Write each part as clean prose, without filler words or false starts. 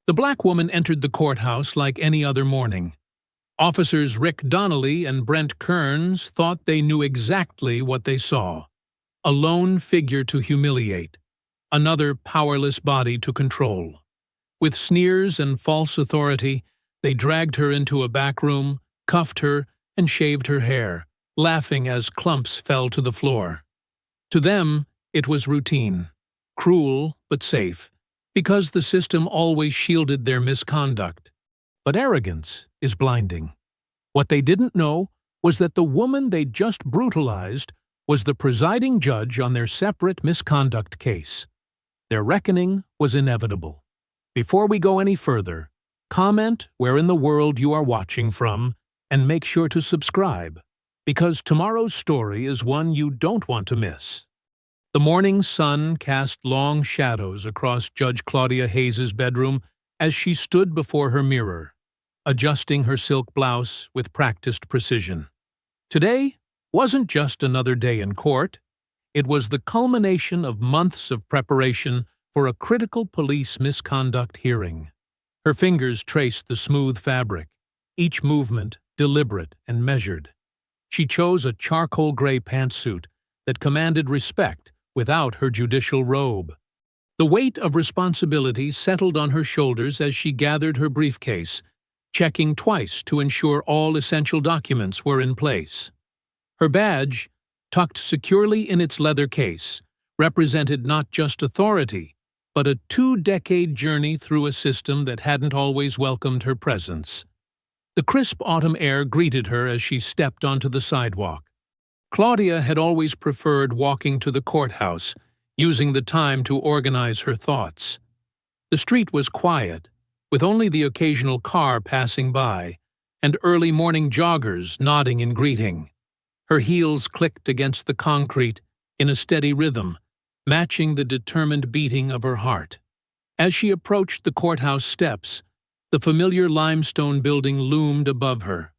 The black woman entered the courthouse like any other morning. Officers Rick Donnelly and Brent Kearns thought they knew exactly what they saw. A lone figure to humiliate, another powerless body to control. With sneers and false authority, they dragged her into a back room, cuffed her, and shaved her hair, laughing as clumps fell to the floor. To them, it was routine, cruel but safe, because the system always shielded their misconduct. But arrogance is blinding. What they didn't know was that the woman they'd just brutalized was the presiding judge on their separate misconduct case. Their reckoning was inevitable. Before we go any further, comment where in the world you are watching from and make sure to subscribe, because tomorrow's story is one you don't want to miss. The morning sun cast long shadows across Judge Claudia Hayes's bedroom as she stood before her mirror, adjusting her silk blouse with practiced precision. Today wasn't just another day in court. It was the culmination of months of preparation for a critical police misconduct hearing. Her fingers traced the smooth fabric, each movement deliberate and measured. She chose a charcoal gray pantsuit that commanded respect without her judicial robe. The weight of responsibility settled on her shoulders as she gathered her briefcase, checking twice to ensure all essential documents were in place. Her badge, tucked securely in its leather case, represented not just authority, but a 2-decade journey through a system that hadn't always welcomed her presence. The crisp autumn air greeted her as she stepped onto the sidewalk. Claudia had always preferred walking to the courthouse, using the time to organize her thoughts. The street was quiet, with only the occasional car passing by, and early morning joggers nodding in greeting. Her heels clicked against the concrete in a steady rhythm, matching the determined beating of her heart. As she approached the courthouse steps, the familiar limestone building loomed above her.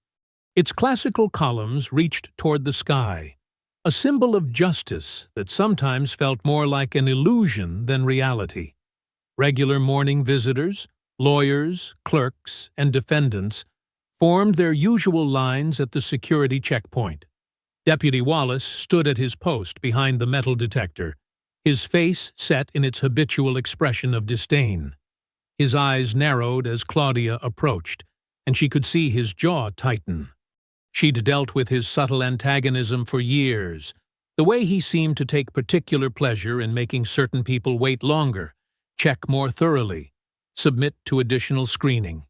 Its classical columns reached toward the sky, a symbol of justice that sometimes felt more like an illusion than reality. Regular morning visitors, lawyers, clerks, and defendants formed their usual lines at the security checkpoint. Deputy Wallace stood at his post behind the metal detector, his face set in its habitual expression of disdain. His eyes narrowed as Claudia approached, and she could see his jaw tighten. She'd dealt with his subtle antagonism for years, the way he seemed to take particular pleasure in making certain people wait longer, check more thoroughly, submit to additional screening.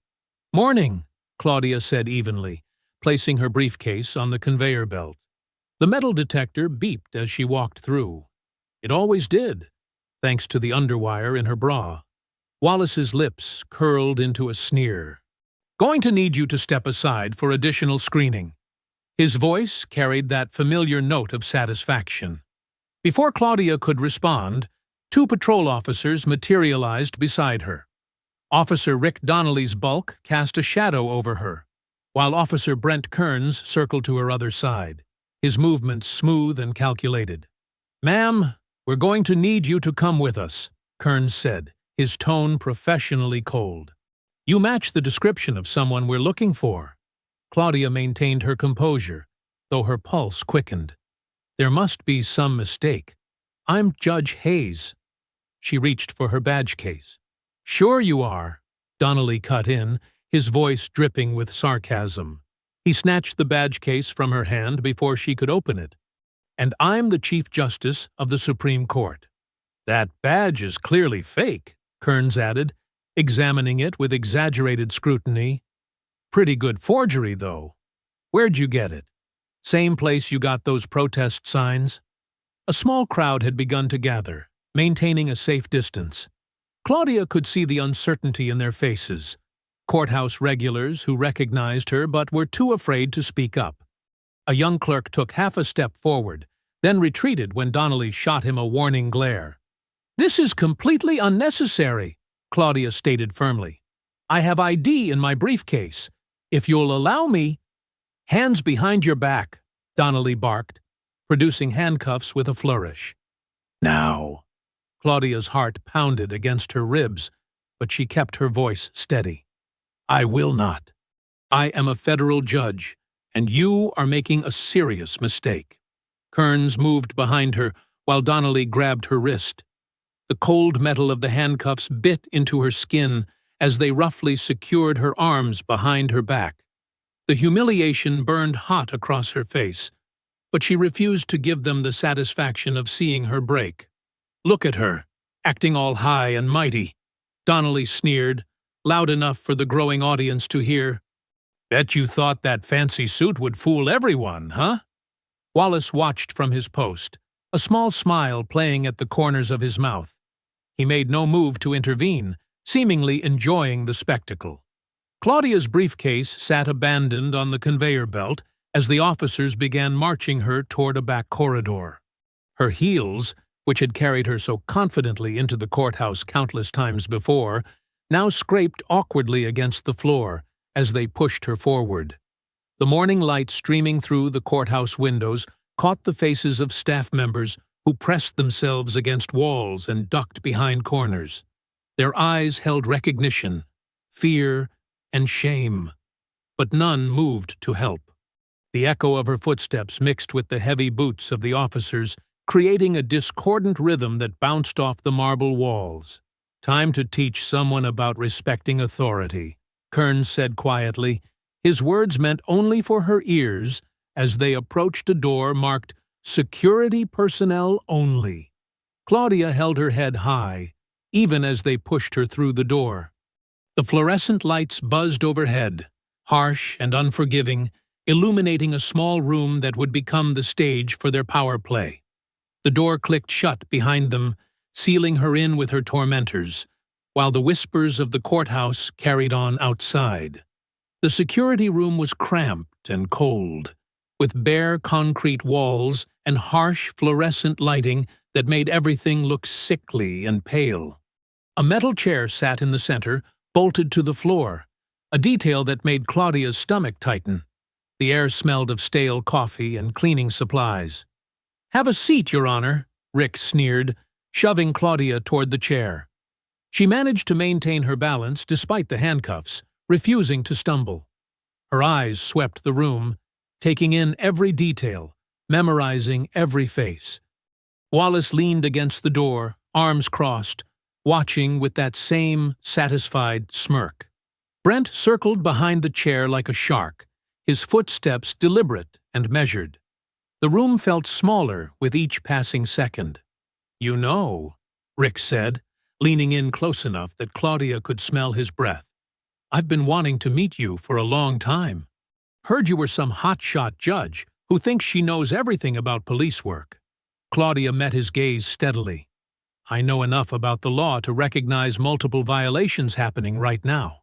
"Morning," Claudia said evenly, placing her briefcase on the conveyor belt. The metal detector beeped as she walked through. It always did, thanks to the underwire in her bra. Wallace's lips curled into a sneer. "Going to need you to step aside for additional screening." His voice carried that familiar note of satisfaction. Before Claudia could respond, 2 patrol officers materialized beside her. Officer Rick Donnelly's bulk cast a shadow over her, while Officer Brent Kearns circled to her other side, his movements smooth and calculated. "Ma'am, we're going to need you to come with us," Kearns said, his tone professionally cold. "You match the description of someone we're looking for." Claudia maintained her composure, though her pulse quickened. There must be some mistake. "I'm Judge Hayes." She reached for her badge case. "Sure you are," Donnelly cut in, his voice dripping with sarcasm. He snatched the badge case from her hand before she could open it. "And I'm the Chief Justice of the Supreme Court." "That badge is clearly fake," Kearns added, examining it with exaggerated scrutiny. "Pretty good forgery, though. Where'd you get it? Same place you got those protest signs?" A small crowd had begun to gather, maintaining a safe distance. Claudia could see the uncertainty in their faces. Courthouse regulars who recognized her but were too afraid to speak up. A young clerk took half a step forward, then retreated when Donnelly shot him a warning glare. "This is completely unnecessary," Claudia stated firmly. "I have ID in my briefcase. If you'll allow me—" "Hands behind your back," Donnelly barked, producing handcuffs with a flourish. "Now." Claudia's heart pounded against her ribs. but she kept her voice steady. "I will not. I am a federal judge, and you are making a serious mistake." Kearns moved behind her while Donnelly grabbed her wrist. The cold metal of the handcuffs bit into her skin as they roughly secured her arms behind her back. The humiliation burned hot across her face, but she refused to give them the satisfaction of seeing her break. "Look at her, acting all high and mighty," Donnelly sneered, loud enough for the growing audience to hear. "Bet you thought that fancy suit would fool everyone, huh?" Wallace watched from his post, a small smile playing at the corners of his mouth. He made no move to intervene, seemingly enjoying the spectacle. Claudia's briefcase sat abandoned on the conveyor belt as the officers began marching her toward a back corridor. Her heels, which had carried her so confidently into the courthouse countless times before, now scraped awkwardly against the floor as they pushed her forward. The morning light streaming through the courthouse windows caught the faces of staff members who pressed themselves against walls and ducked behind corners. Their eyes held recognition, fear, and shame, but none moved to help. The echo of her footsteps mixed with the heavy boots of the officers, creating a discordant rhythm that bounced off the marble walls. "Time to teach someone about respecting authority," Kearns said quietly. His words meant only for her ears as they approached a door marked "Security Personnel Only." Claudia held her head high, even as they pushed her through the door. The fluorescent lights buzzed overhead, harsh and unforgiving, illuminating a small room that would become the stage for their power play. The door clicked shut behind them, sealing her in with her tormentors, while the whispers of the courthouse carried on outside. The security room was cramped and cold, with bare concrete walls and harsh fluorescent lighting that made everything look sickly and pale. A metal chair sat in the center, bolted to the floor, a detail that made Claudia's stomach tighten. The air smelled of stale coffee and cleaning supplies. "Have a seat, Your Honor," Rick sneered, shoving Claudia toward the chair. She managed to maintain her balance despite the handcuffs, refusing to stumble. Her eyes swept the room, taking in every detail, memorizing every face. Wallace leaned against the door, arms crossed, watching with that same satisfied smirk. Brent circled behind the chair like a shark, his footsteps deliberate and measured. The room felt smaller with each passing second. "You know," Rick said, leaning in close enough that Claudia could smell his breath, "I've been wanting to meet you for a long time. Heard you were some hotshot judge who thinks she knows everything about police work." Claudia met his gaze steadily. "I know enough about the law to recognize multiple violations happening right now."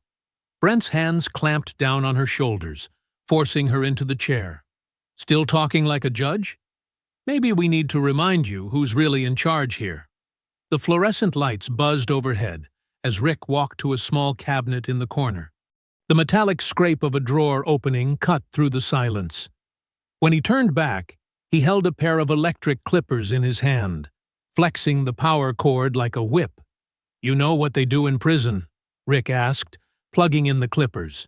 Brent's hands clamped down on her shoulders, forcing her into the chair. "Still talking like a judge? Maybe we need to remind you who's really in charge here." The fluorescent lights buzzed overhead as Rick walked to a small cabinet in the corner. The metallic scrape of a drawer opening cut through the silence. When he turned back, he held a pair of electric clippers in his hand, flexing the power cord like a whip. "You know what they do in prison?" Rick asked, plugging in the clippers.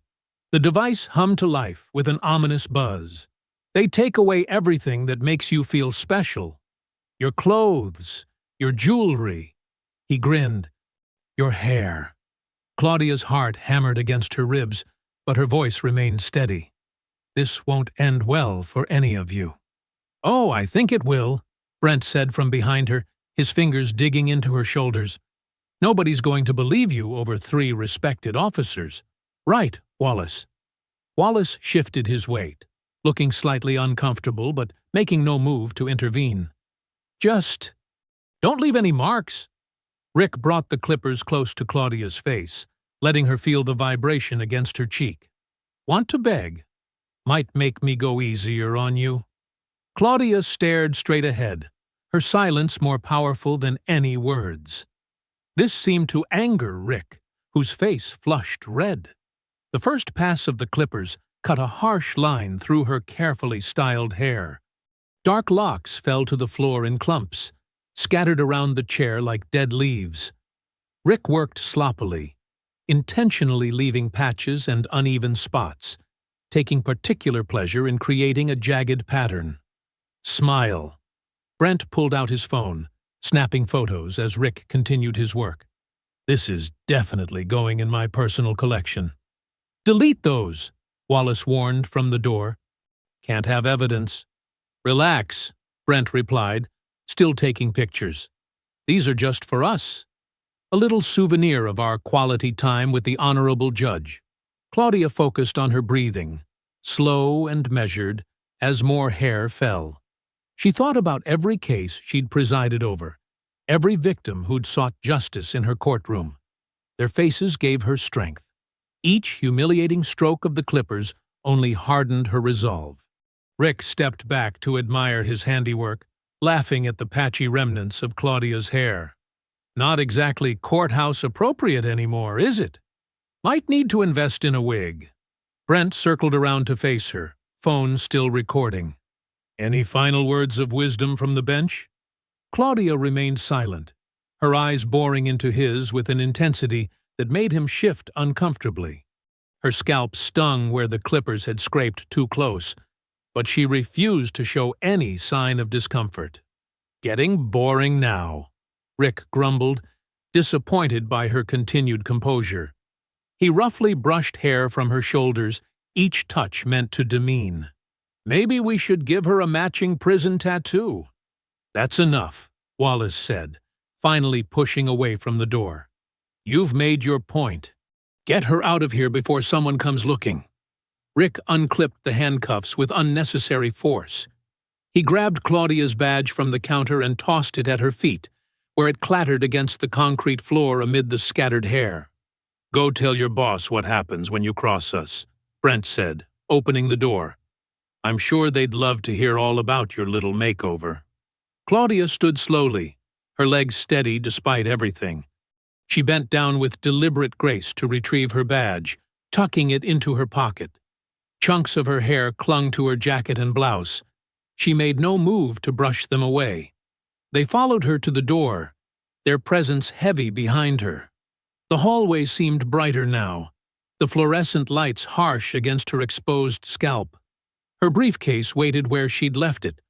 The device hummed to life with an ominous buzz. "They take away everything that makes you feel special. Your clothes, your jewelry." He grinned. "Your hair." Claudia's heart hammered against her ribs, but her voice remained steady. "This won't end well for any of you." "Oh, I think it will," Brent said from behind her, his fingers digging into her shoulders. "Nobody's going to believe you over 3 respected officers. Right, Wallace?" Wallace shifted his weight, looking slightly uncomfortable but making no move to intervene. "Just don't leave any marks." Rick brought the clippers close to Claudia's face, letting her feel the vibration against her cheek. "Want to beg? Might make me go easier on you." Claudia stared straight ahead, her silence more powerful than any words. This seemed to anger Rick, whose face flushed red. The first pass of the clippers cut a harsh line through her carefully styled hair. Dark locks fell to the floor in clumps, scattered around the chair like dead leaves. Rick worked sloppily, intentionally leaving patches and uneven spots, taking particular pleasure in creating a jagged pattern. Smile. Brent pulled out his phone, snapping photos as Rick continued his work. This is definitely going in my personal collection. Delete those, Wallace warned from the door. Can't have evidence. Relax, Brent replied, still taking pictures. These are just for us. A little souvenir of our quality time with the honorable judge. Claudia focused on her breathing, slow and measured, as more hair fell. She thought about every case she'd presided over, every victim who'd sought justice in her courtroom. Their faces gave her strength. Each humiliating stroke of the clippers only hardened her resolve. Rick stepped back to admire his handiwork, laughing at the patchy remnants of Claudia's hair. Not exactly courthouse appropriate anymore, is it? Might need to invest in a wig. Brent circled around to face her, phone still recording. Any final words of wisdom from the bench? Claudia remained silent, her eyes boring into his with an intensity that made him shift uncomfortably. Her scalp stung where the clippers had scraped too close, but she refused to show any sign of discomfort. Getting boring now, Rick grumbled, disappointed by her continued composure. He roughly brushed hair from her shoulders, each touch meant to demean. Maybe we should give her a matching prison tattoo. That's enough, Wallace said, finally pushing away from the door. You've made your point. Get her out of here before someone comes looking. Rick unclipped the handcuffs with unnecessary force. He grabbed Claudia's badge from the counter and tossed it at her feet, where it clattered against the concrete floor amid the scattered hair. Go tell your boss what happens when you cross us, Brent said, opening the door. I'm sure they'd love to hear all about your little makeover. Claudia stood slowly, her legs steady despite everything. She bent down with deliberate grace to retrieve her badge, tucking it into her pocket. Chunks of her hair clung to her jacket and blouse. She made no move to brush them away. They followed her to the door, their presence heavy behind her. The hallway seemed brighter now, the fluorescent lights harsh against her exposed scalp. Her briefcase waited where she'd left it,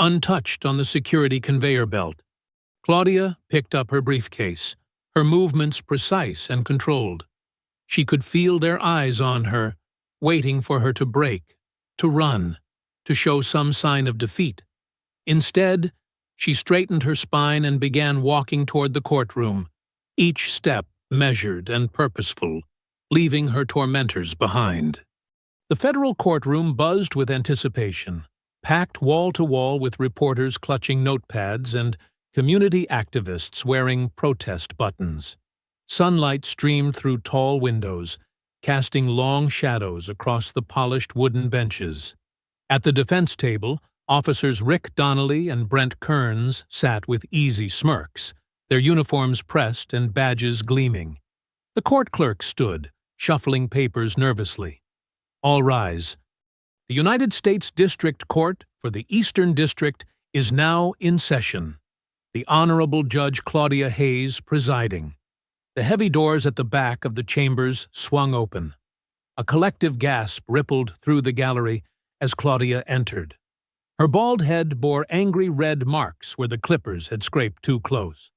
untouched on the security conveyor belt. Claudia picked up her briefcase, her movements precise and controlled. She could feel their eyes on her, waiting for her to break, to run, to show some sign of defeat. Instead, she straightened her spine and began walking toward the courtroom, each step measured and purposeful, leaving her tormentors behind. The federal courtroom buzzed with anticipation, packed wall to wall with reporters clutching notepads and community activists wearing protest buttons. Sunlight streamed through tall windows, casting long shadows across the polished wooden benches. At the defense table, officers Rick Donnelly and Brent Kearns sat with easy smirks, their uniforms pressed and badges gleaming. The court clerk stood, shuffling papers nervously. All rise. The United States District Court for the Eastern District is now in session. The Honorable Judge Claudia Hayes presiding. The heavy doors at the back of the chambers swung open. A collective gasp rippled through the gallery as Claudia entered. Her bald head bore angry red marks where the clippers had scraped too close.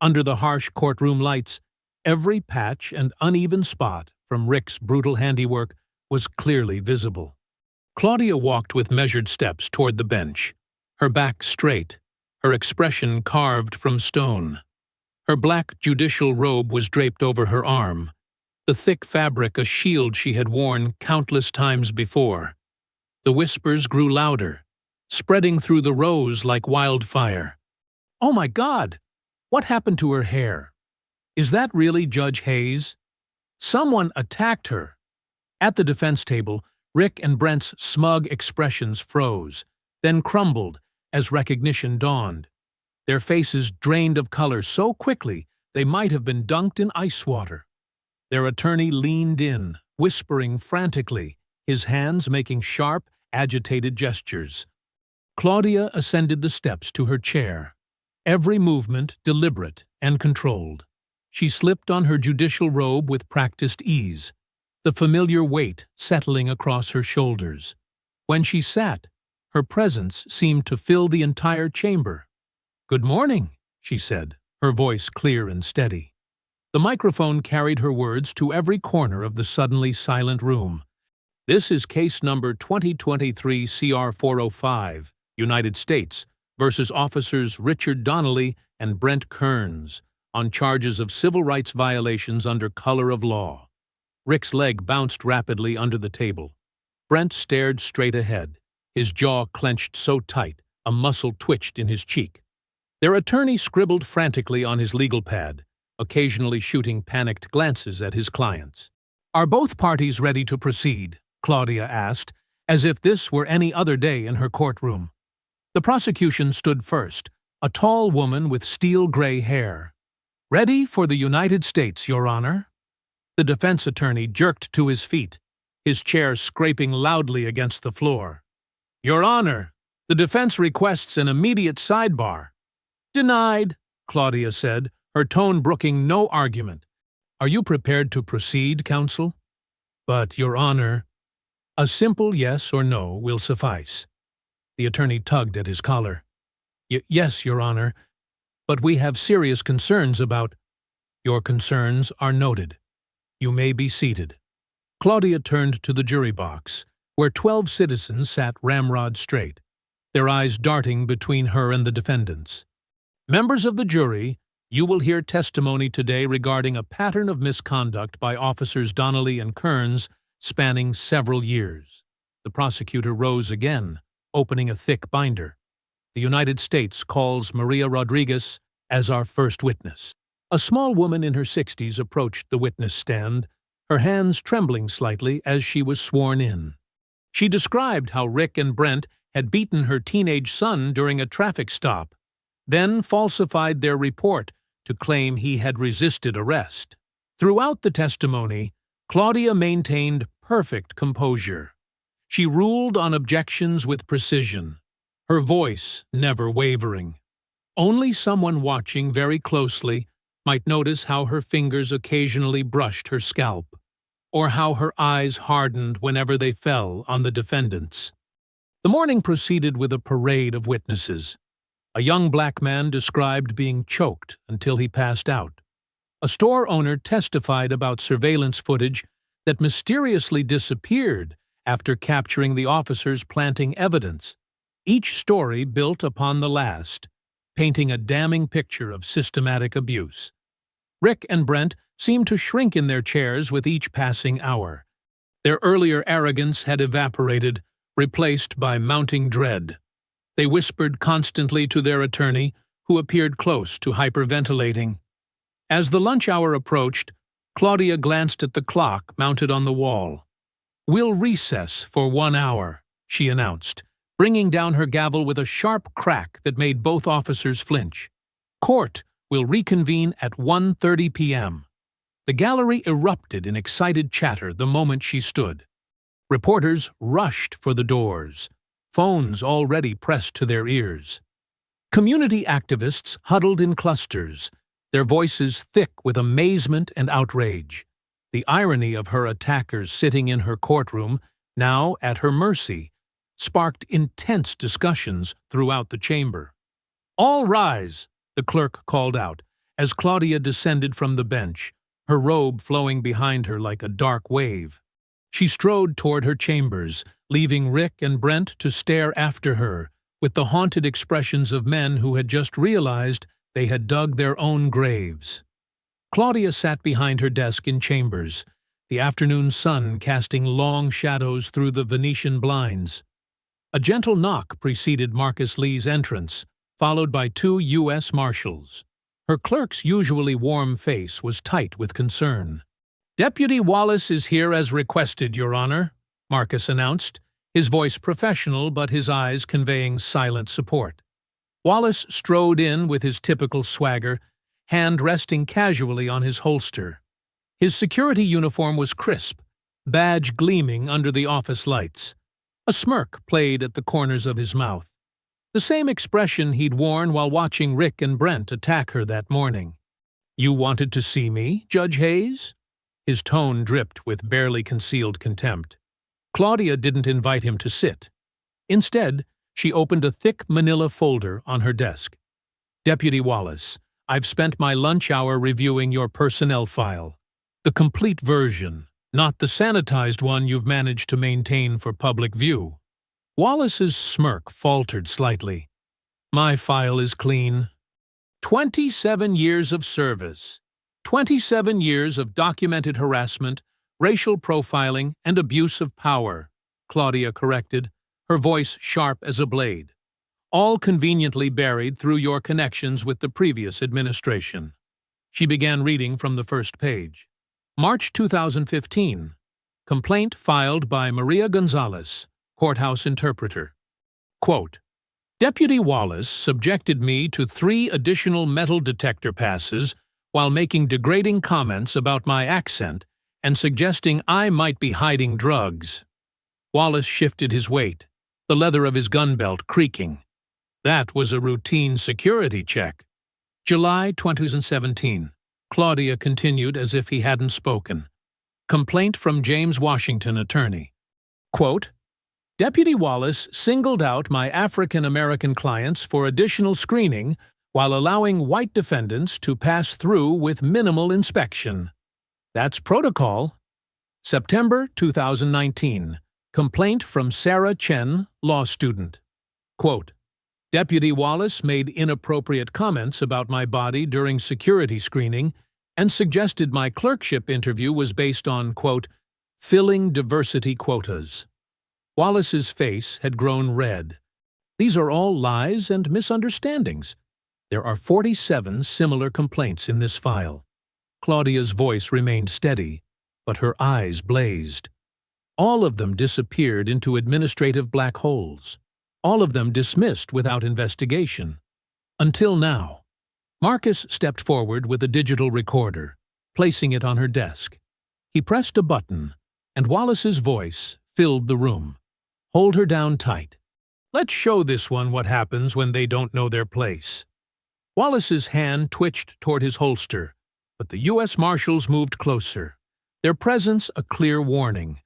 Under the harsh courtroom lights, every patch and uneven spot from Rick's brutal handiwork was clearly visible. Claudia walked with measured steps toward the bench, her back straight, her expression carved from stone. Her black judicial robe was draped over her arm, the thick fabric a shield she had worn countless times before. The whispers grew louder, spreading through the rows like wildfire. Oh my God! What happened to her hair? Is that really Judge Hayes? Someone attacked her. At the defense table, Rick and Brent's smug expressions froze, then crumbled as recognition dawned. Their faces drained of color so quickly they might have been dunked in ice water. Their attorney leaned in, whispering frantically, his hands making sharp, agitated gestures. Claudia ascended the steps to her chair, every movement deliberate and controlled. She slipped on her judicial robe with practiced ease, the familiar weight settling across her shoulders. When she sat, her presence seemed to fill the entire chamber. "Good morning," she said, her voice clear and steady. The microphone carried her words to every corner of the suddenly silent room. "This is case number 2023 CR 405, United States, versus officers Richard Donnelly and Brent Kearns, on charges of civil rights violations under color of law." Rick's leg bounced rapidly under the table. Brent stared straight ahead, his jaw clenched so tight a muscle twitched in his cheek. Their attorney scribbled frantically on his legal pad, occasionally shooting panicked glances at his clients. "Are both parties ready to proceed?" Claudia asked, as if this were any other day in her courtroom. The prosecution stood first, a tall woman with steel-gray hair. "Ready for the United States, Your Honor." The defense attorney jerked to his feet, his chair scraping loudly against the floor. "Your Honor, the defense requests an immediate sidebar." "Denied," Claudia said, her tone brooking no argument. "Are you prepared to proceed, counsel?" "But, Your Honor—" "A simple yes or no will suffice." The attorney tugged at his collar. "Yes, Your Honor, but we have serious concerns about—" "Your concerns are noted. You may be seated." Claudia turned to the jury box, where 12 citizens sat ramrod straight, their eyes darting between her and the defendants. "Members of the jury, you will hear testimony today regarding a pattern of misconduct by officers Donnelly and Kearns spanning several years." The prosecutor rose again, opening a thick binder. "The United States calls Maria Rodriguez as our first witness." A small woman in her 60s approached the witness stand, her hands trembling slightly as she was sworn in. She described how Rick and Brent had beaten her teenage son during a traffic stop, then falsified their report to claim he had resisted arrest. Throughout the testimony, Claudia maintained perfect composure. She ruled on objections with precision, her voice never wavering. Only someone watching very closely might notice how her fingers occasionally brushed her scalp, or how her eyes hardened whenever they fell on the defendants. The morning proceeded with a parade of witnesses. A young black man described being choked until he passed out. A store owner testified about surveillance footage that mysteriously disappeared after capturing the officers planting evidence. Each story built upon the last, painting a damning picture of systematic abuse. Rick and Brent seemed to shrink in their chairs with each passing hour. Their earlier arrogance had evaporated, replaced by mounting dread. They whispered constantly to their attorney, who appeared close to hyperventilating. As the lunch hour approached, Claudia glanced at the clock mounted on the wall. "We'll recess for 1 hour," she announced, bringing down her gavel with a sharp crack that made both officers flinch. "Court will reconvene at 1:30 p.m. The gallery erupted in excited chatter the moment she stood. Reporters rushed for the doors, phones already pressed to their ears. Community activists huddled in clusters, their voices thick with amazement and outrage. The irony of her attackers sitting in her courtroom, now at her mercy, sparked intense discussions throughout the chamber. "All rise," the clerk called out, as Claudia descended from the bench, her robe flowing behind her like a dark wave. She strode toward her chambers, leaving Rick and Brent to stare after her, with the haunted expressions of men who had just realized they had dug their own graves. Claudia sat behind her desk in chambers, the afternoon sun casting long shadows through the Venetian blinds. A gentle knock preceded Marcus Lee's entrance, followed by 2 U.S. Marshals. Her clerk's usually warm face was tight with concern. "Deputy Wallace is here as requested, Your Honor," Marcus announced, his voice professional but his eyes conveying silent support. Wallace strode in with his typical swagger, hand resting casually on his holster. His security uniform was crisp, badge gleaming under the office lights. A smirk played at the corners of his mouth, the same expression he'd worn while watching Rick and Brent attack her that morning. You wanted to see me, Judge Hayes? His tone dripped with barely concealed contempt. Claudia didn't invite him to sit. Instead, she opened a thick manila folder on her desk. Deputy Wallace, I've spent my lunch hour reviewing your personnel file. The complete version, not the sanitized one you've managed to maintain for public view. Wallace's smirk faltered slightly. My file is clean. 27 years of service. 27 years of documented harassment, racial profiling, and abuse of power, Claudia corrected, her voice sharp as a blade. All conveniently buried through your connections with the previous administration. She began reading from the first page. March 2015. Complaint filed by Maria Gonzalez, courthouse interpreter. Quote, Deputy Wallace subjected me to 3 additional metal detector passes while making degrading comments about my accent and suggesting I might be hiding drugs. Wallace shifted his weight, the leather of his gun belt creaking. That was a routine security check. July 2017. Claudia continued as if he hadn't spoken. Complaint from James Washington, attorney. Quote, Deputy Wallace singled out my African-American clients for additional screening while allowing white defendants to pass through with minimal inspection. That's protocol. September 2019. Complaint from Sarah Chen, law student. Quote, Deputy Wallace made inappropriate comments about my body during security screening and suggested my clerkship interview was based on, quote, filling diversity quotas. Wallace's face had grown red. These are all lies and misunderstandings. There are 47 similar complaints in this file. Claudia's voice remained steady, but her eyes blazed. All of them disappeared into administrative black holes. All of them dismissed without investigation. Until now. Marcus stepped forward with a digital recorder, placing it on her desk. He pressed a button, and Wallace's voice filled the room. Hold her down tight. Let's show this one what happens when they don't know their place. Wallace's hand twitched toward his holster, but the U.S. Marshals moved closer, their presence a clear warning.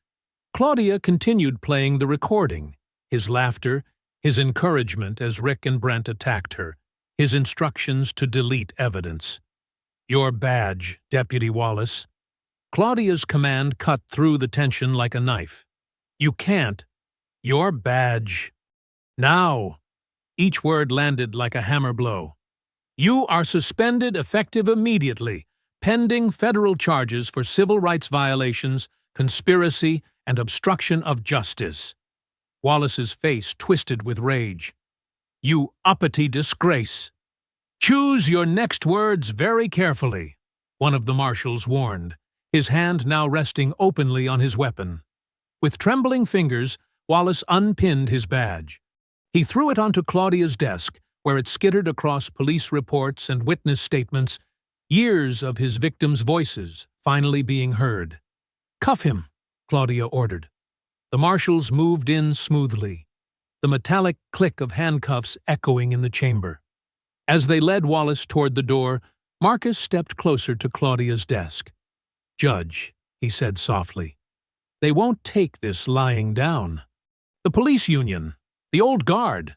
Claudia continued playing the recording, his laughter, his encouragement as Rick and Brent attacked her, his instructions to delete evidence. Your badge, Deputy Wallace. Claudia's command cut through the tension like a knife. You can't. Your badge. Now. Each word landed like a hammer blow. You are suspended effective immediately, pending federal charges for civil rights violations, conspiracy, and obstruction of justice. Wallace's face twisted with rage. You uppity disgrace. Choose your next words very carefully, one of the marshals warned, his hand now resting openly on his weapon. With trembling fingers, Wallace unpinned his badge. He threw it onto Claudia's desk, where it skittered across police reports and witness statements, years of his victims' voices finally being heard. Cuff him, Claudia ordered. The marshals moved in smoothly, the metallic click of handcuffs echoing in the chamber. As they led Wallace toward the door, Marcus stepped closer to Claudia's desk. Judge, he said softly, they won't take this lying down. The police union, the old guard,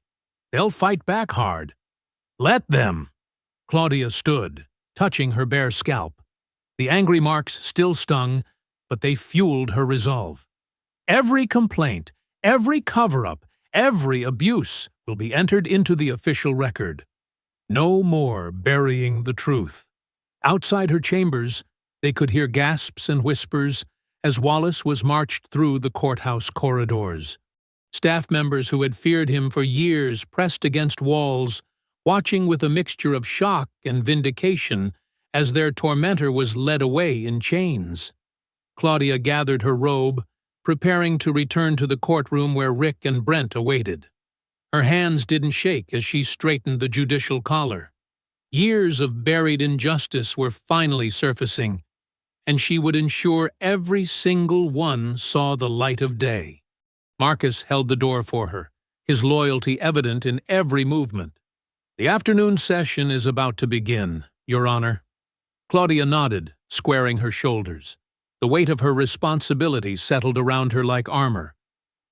they'll fight back hard. Let them. Claudia stood, touching her bare scalp. The angry marks still stung, but they fueled her resolve. Every complaint, every cover-up, every abuse will be entered into the official record. No more burying the truth. Outside her chambers, they could hear gasps and whispers as Wallace was marched through the courthouse corridors. Staff members who had feared him for years pressed against walls, watching with a mixture of shock and vindication as their tormentor was led away in chains. Claudia gathered her robe, preparing to return to the courtroom where Rick and Brent awaited. Her hands didn't shake as she straightened the judicial collar. Years of buried injustice were finally surfacing, and she would ensure every single one saw the light of day. Marcus held the door for her, his loyalty evident in every movement. The afternoon session is about to begin, Your Honor. Claudia nodded, squaring her shoulders. The weight of her responsibility settled around her like armor.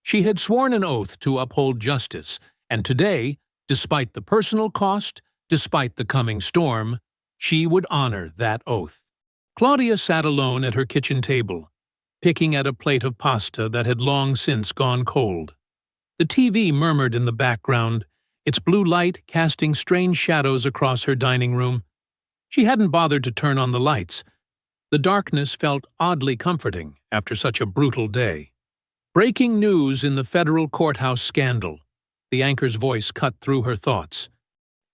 She had sworn an oath to uphold justice, and today, despite the personal cost, despite the coming storm, she would honor that oath. Claudia sat alone at her kitchen table, picking at a plate of pasta that had long since gone cold. The TV murmured in the background, its blue light casting strange shadows across her dining room. She hadn't bothered to turn on the lights. The darkness felt oddly comforting after such a brutal day. Breaking news in the federal courthouse scandal. The anchor's voice cut through her thoughts.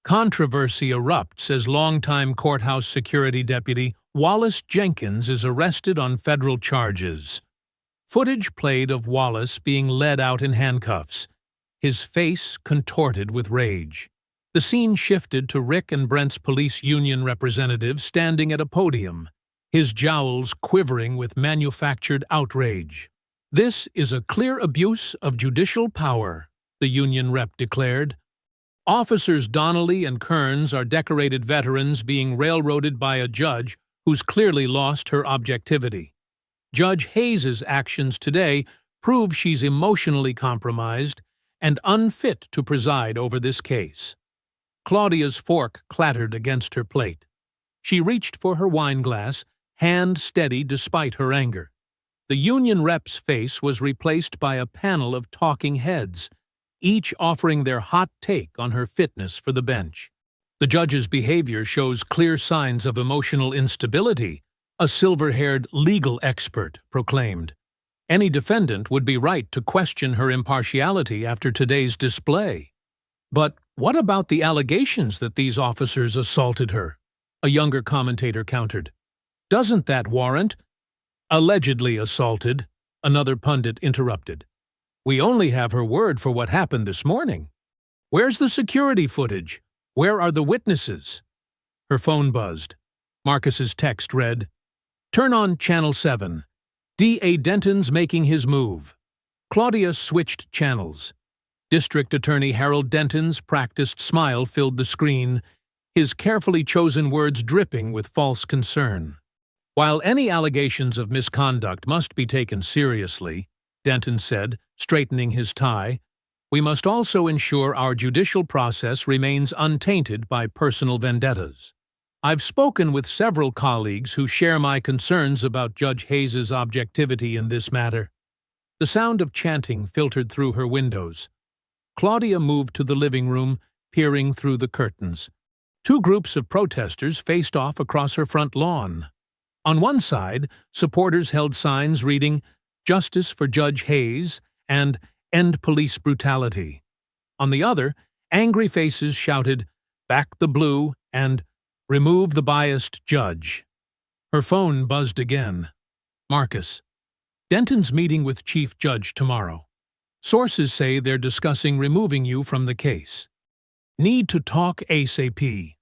Controversy erupts as longtime courthouse security deputy Wallace Jenkins is arrested on federal charges. Footage played of Wallace being led out in handcuffs, his face contorted with rage. The scene shifted to Rick and Brent's police union representative standing at a podium, his jowls quivering with manufactured outrage. "This is a clear abuse of judicial power," the union rep declared. "Officers Donnelly and Kearns are decorated veterans being railroaded by a judge who's clearly lost her objectivity. Judge Hayes's actions today prove she's emotionally compromised and unfit to preside over this case." Claudia's fork clattered against her plate. She reached for her wine glass, hand steady despite her anger. The union rep's face was replaced by a panel of talking heads, each offering their hot take on her fitness for the bench. "The judge's behavior shows clear signs of emotional instability," a silver-haired legal expert proclaimed. "Any defendant would be right to question her impartiality after today's display." "But what about the allegations that these officers assaulted her?" a younger commentator countered. "Doesn't that warrant—" "Allegedly assaulted," another pundit interrupted. "We only have her word for what happened this morning. Where's the security footage? Where are the witnesses?" Her phone buzzed. Marcus's text read, "Turn on Channel 7. D.A. Denton's making his move." Claudia switched channels. District Attorney Harold Denton's practiced smile filled the screen, his carefully chosen words dripping with false concern. "While any allegations of misconduct must be taken seriously," Denton said, straightening his tie, "we must also ensure our judicial process remains untainted by personal vendettas. I've spoken with several colleagues who share my concerns about Judge Hayes's objectivity in this matter." The sound of chanting filtered through her windows. Claudia moved to the living room, peering through the curtains. Two groups of protesters faced off across her front lawn. On one side, supporters held signs reading, "Justice for Judge Hayes" and "End Police Brutality." On the other, angry faces shouted, "Back the Blue" and "Remove the Biased Judge." Her phone buzzed again. "Marcus, Denton's meeting with Chief Judge tomorrow. Sources say they're discussing removing you from the case. Need to talk ASAP."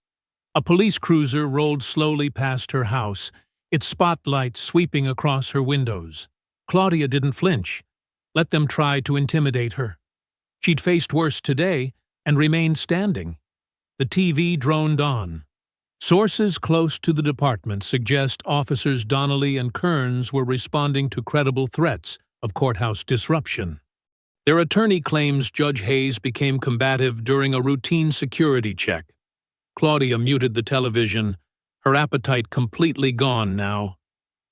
A police cruiser rolled slowly past her house, its spotlight sweeping across her windows. Claudia didn't flinch. Let them try to intimidate her. She'd faced worse today and remained standing. The TV droned on. Sources close to the department suggest officers Donnelly and Kearns were responding to credible threats of courthouse disruption. Their attorney claims Judge Hayes became combative during a routine security check. Claudia muted the television, her appetite completely gone now.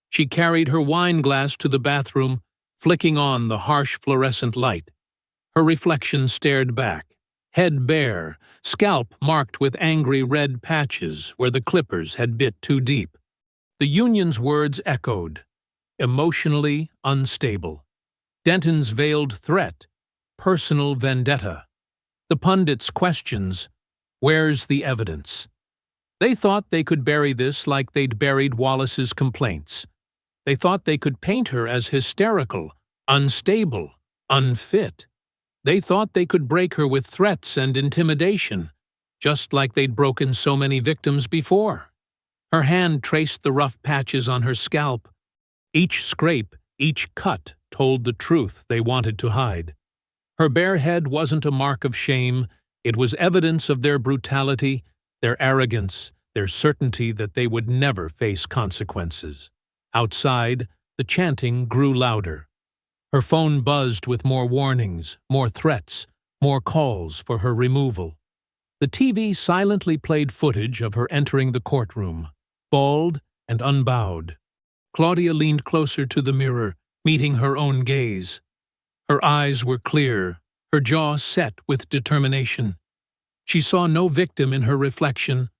She carried her wine glass to the bathroom, flicking on the harsh fluorescent light. Her reflection stared back, head bare, scalp marked with angry red patches where the clippers had bit too deep. The union's words echoed, emotionally unstable. Denton's veiled threat, personal vendetta. The pundits' questions, where's the evidence? They thought they could bury this like they'd buried Wallace's complaints. They thought they could paint her as hysterical, unstable, unfit. They thought they could break her with threats and intimidation, just like they'd broken so many victims before. Her hand traced the rough patches on her scalp. Each scrape, each cut told the truth they wanted to hide. Her bare head wasn't a mark of shame, it was evidence of their brutality, their arrogance, their certainty that they would never face consequences. Outside, the chanting grew louder. Her phone buzzed with more warnings, more threats, more calls for her removal. The TV silently played footage of her entering the courtroom, bald and unbowed. Claudia leaned closer to the mirror, meeting her own gaze. Her eyes were clear, her jaw set with determination. She saw no victim in her reflection,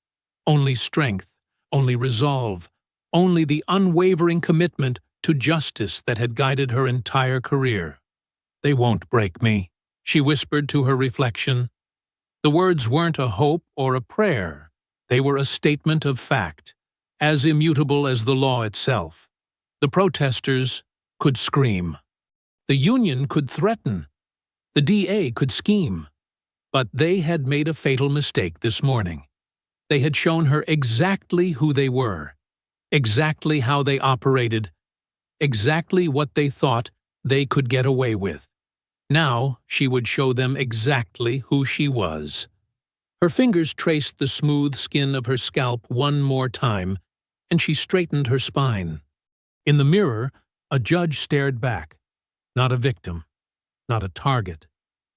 only strength, only resolve, only the unwavering commitment to justice that had guided her entire career. "They won't break me," she whispered to her reflection. The words weren't a hope or a prayer. They were a statement of fact, as immutable as the law itself. The protesters could scream. The union could threaten. The DA could scheme. But they had made a fatal mistake this morning. They had shown her exactly who they were, exactly how they operated, exactly what they thought they could get away with. Now she would show them exactly who she was. Her fingers traced the smooth skin of her scalp one more time, and she straightened her spine. In the mirror, a judge stared back. Not a victim, not a target,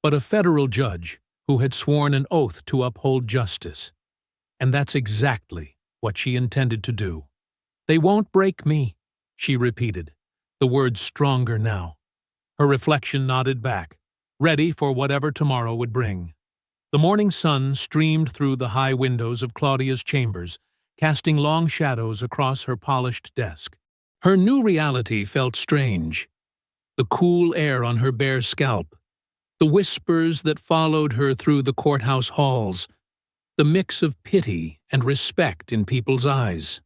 but a federal judge who had sworn an oath to uphold justice. And that's exactly what she intended to do. "They won't break me," she repeated, the words stronger now. Her reflection nodded back, ready for whatever tomorrow would bring. The morning sun streamed through the high windows of Claudia's chambers, casting long shadows across her polished desk. Her new reality felt strange. The cool air on her bare scalp, the whispers that followed her through the courthouse halls, the mix of pity and respect in people's eyes.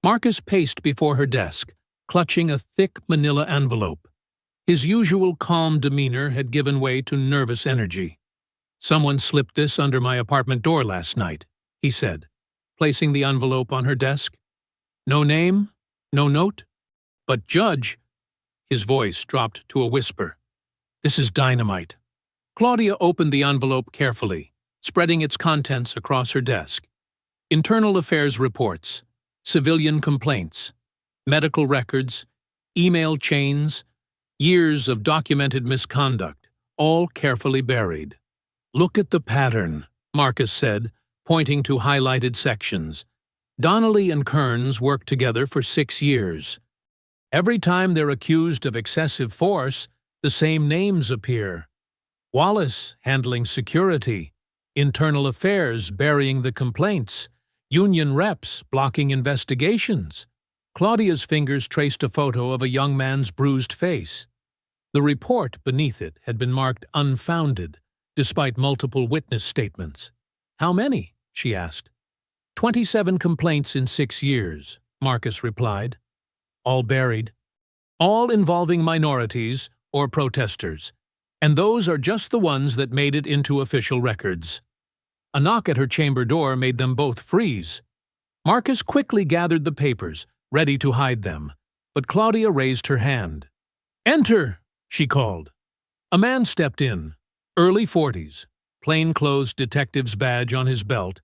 Marcus paced before her desk, clutching a thick manila envelope. His usual calm demeanor had given way to nervous energy. "Someone slipped this under my apartment door last night," he said, placing the envelope on her desk. "No name, no note? But, Judge," his voice dropped to a whisper, "this is dynamite." Claudia opened the envelope carefully, spreading its contents across her desk. Internal affairs reports, civilian complaints, medical records, email chains, years of documented misconduct, all carefully buried. "Look at the pattern," Marcus said, pointing to highlighted sections. "Donnelly and Kearns worked together for 6 years. Every time they're accused of excessive force, the same names appear. Wallace handling security, internal affairs burying the complaints, union reps blocking investigations." Claudia's fingers traced a photo of a young man's bruised face. The report beneath it had been marked unfounded, despite multiple witness statements. "How many?" she asked. 27 complaints in 6 years, Marcus replied. "All buried. All involving minorities or protesters. And those are just the ones that made it into official records." A knock at her chamber door made them both freeze. Marcus quickly gathered the papers, ready to hide them, but Claudia raised her hand. "Enter!" she called. A man stepped in, early 40s, plainclothes detective's badge on his belt,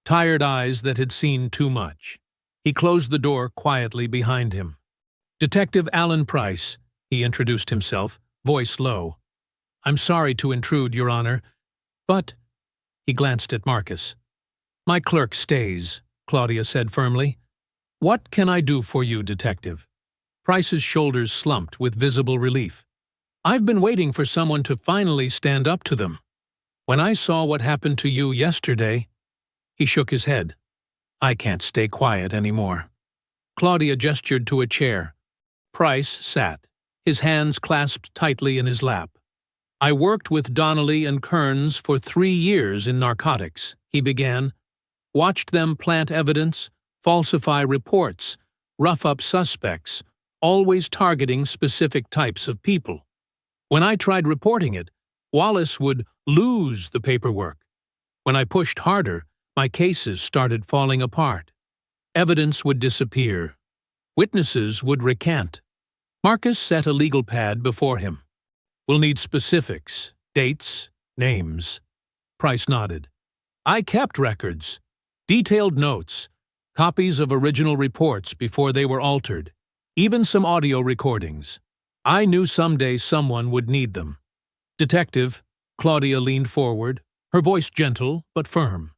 tired eyes that had seen too much. He closed the door quietly behind him. "Detective Alan Price," he introduced himself, voice low. "I'm sorry to intrude, Your Honor, but—" He glanced at Marcus. "My clerk stays," Claudia said firmly. "What can I do for you, Detective?" Price's shoulders slumped with visible relief. "I've been waiting for someone to finally stand up to them. When I saw what happened to you yesterday—" He shook his head. "I can't stay quiet anymore." Claudia gestured to a chair. Price sat, his hands clasped tightly in his lap. "I worked with Donnelly and Kearns for 3 years in narcotics," he began. "Watched them plant evidence, falsify reports, rough up suspects, always targeting specific types of people. When I tried reporting it, Wallace would lose the paperwork. When I pushed harder, my cases started falling apart. Evidence would disappear. Witnesses would recant." Marcus set a legal pad before him. "We'll need specifics, dates, names." Price nodded. "I kept records. Detailed notes, copies of original reports before they were altered, even some audio recordings. I knew someday someone would need them. Detective, Claudia leaned forward, her voice gentle but firm.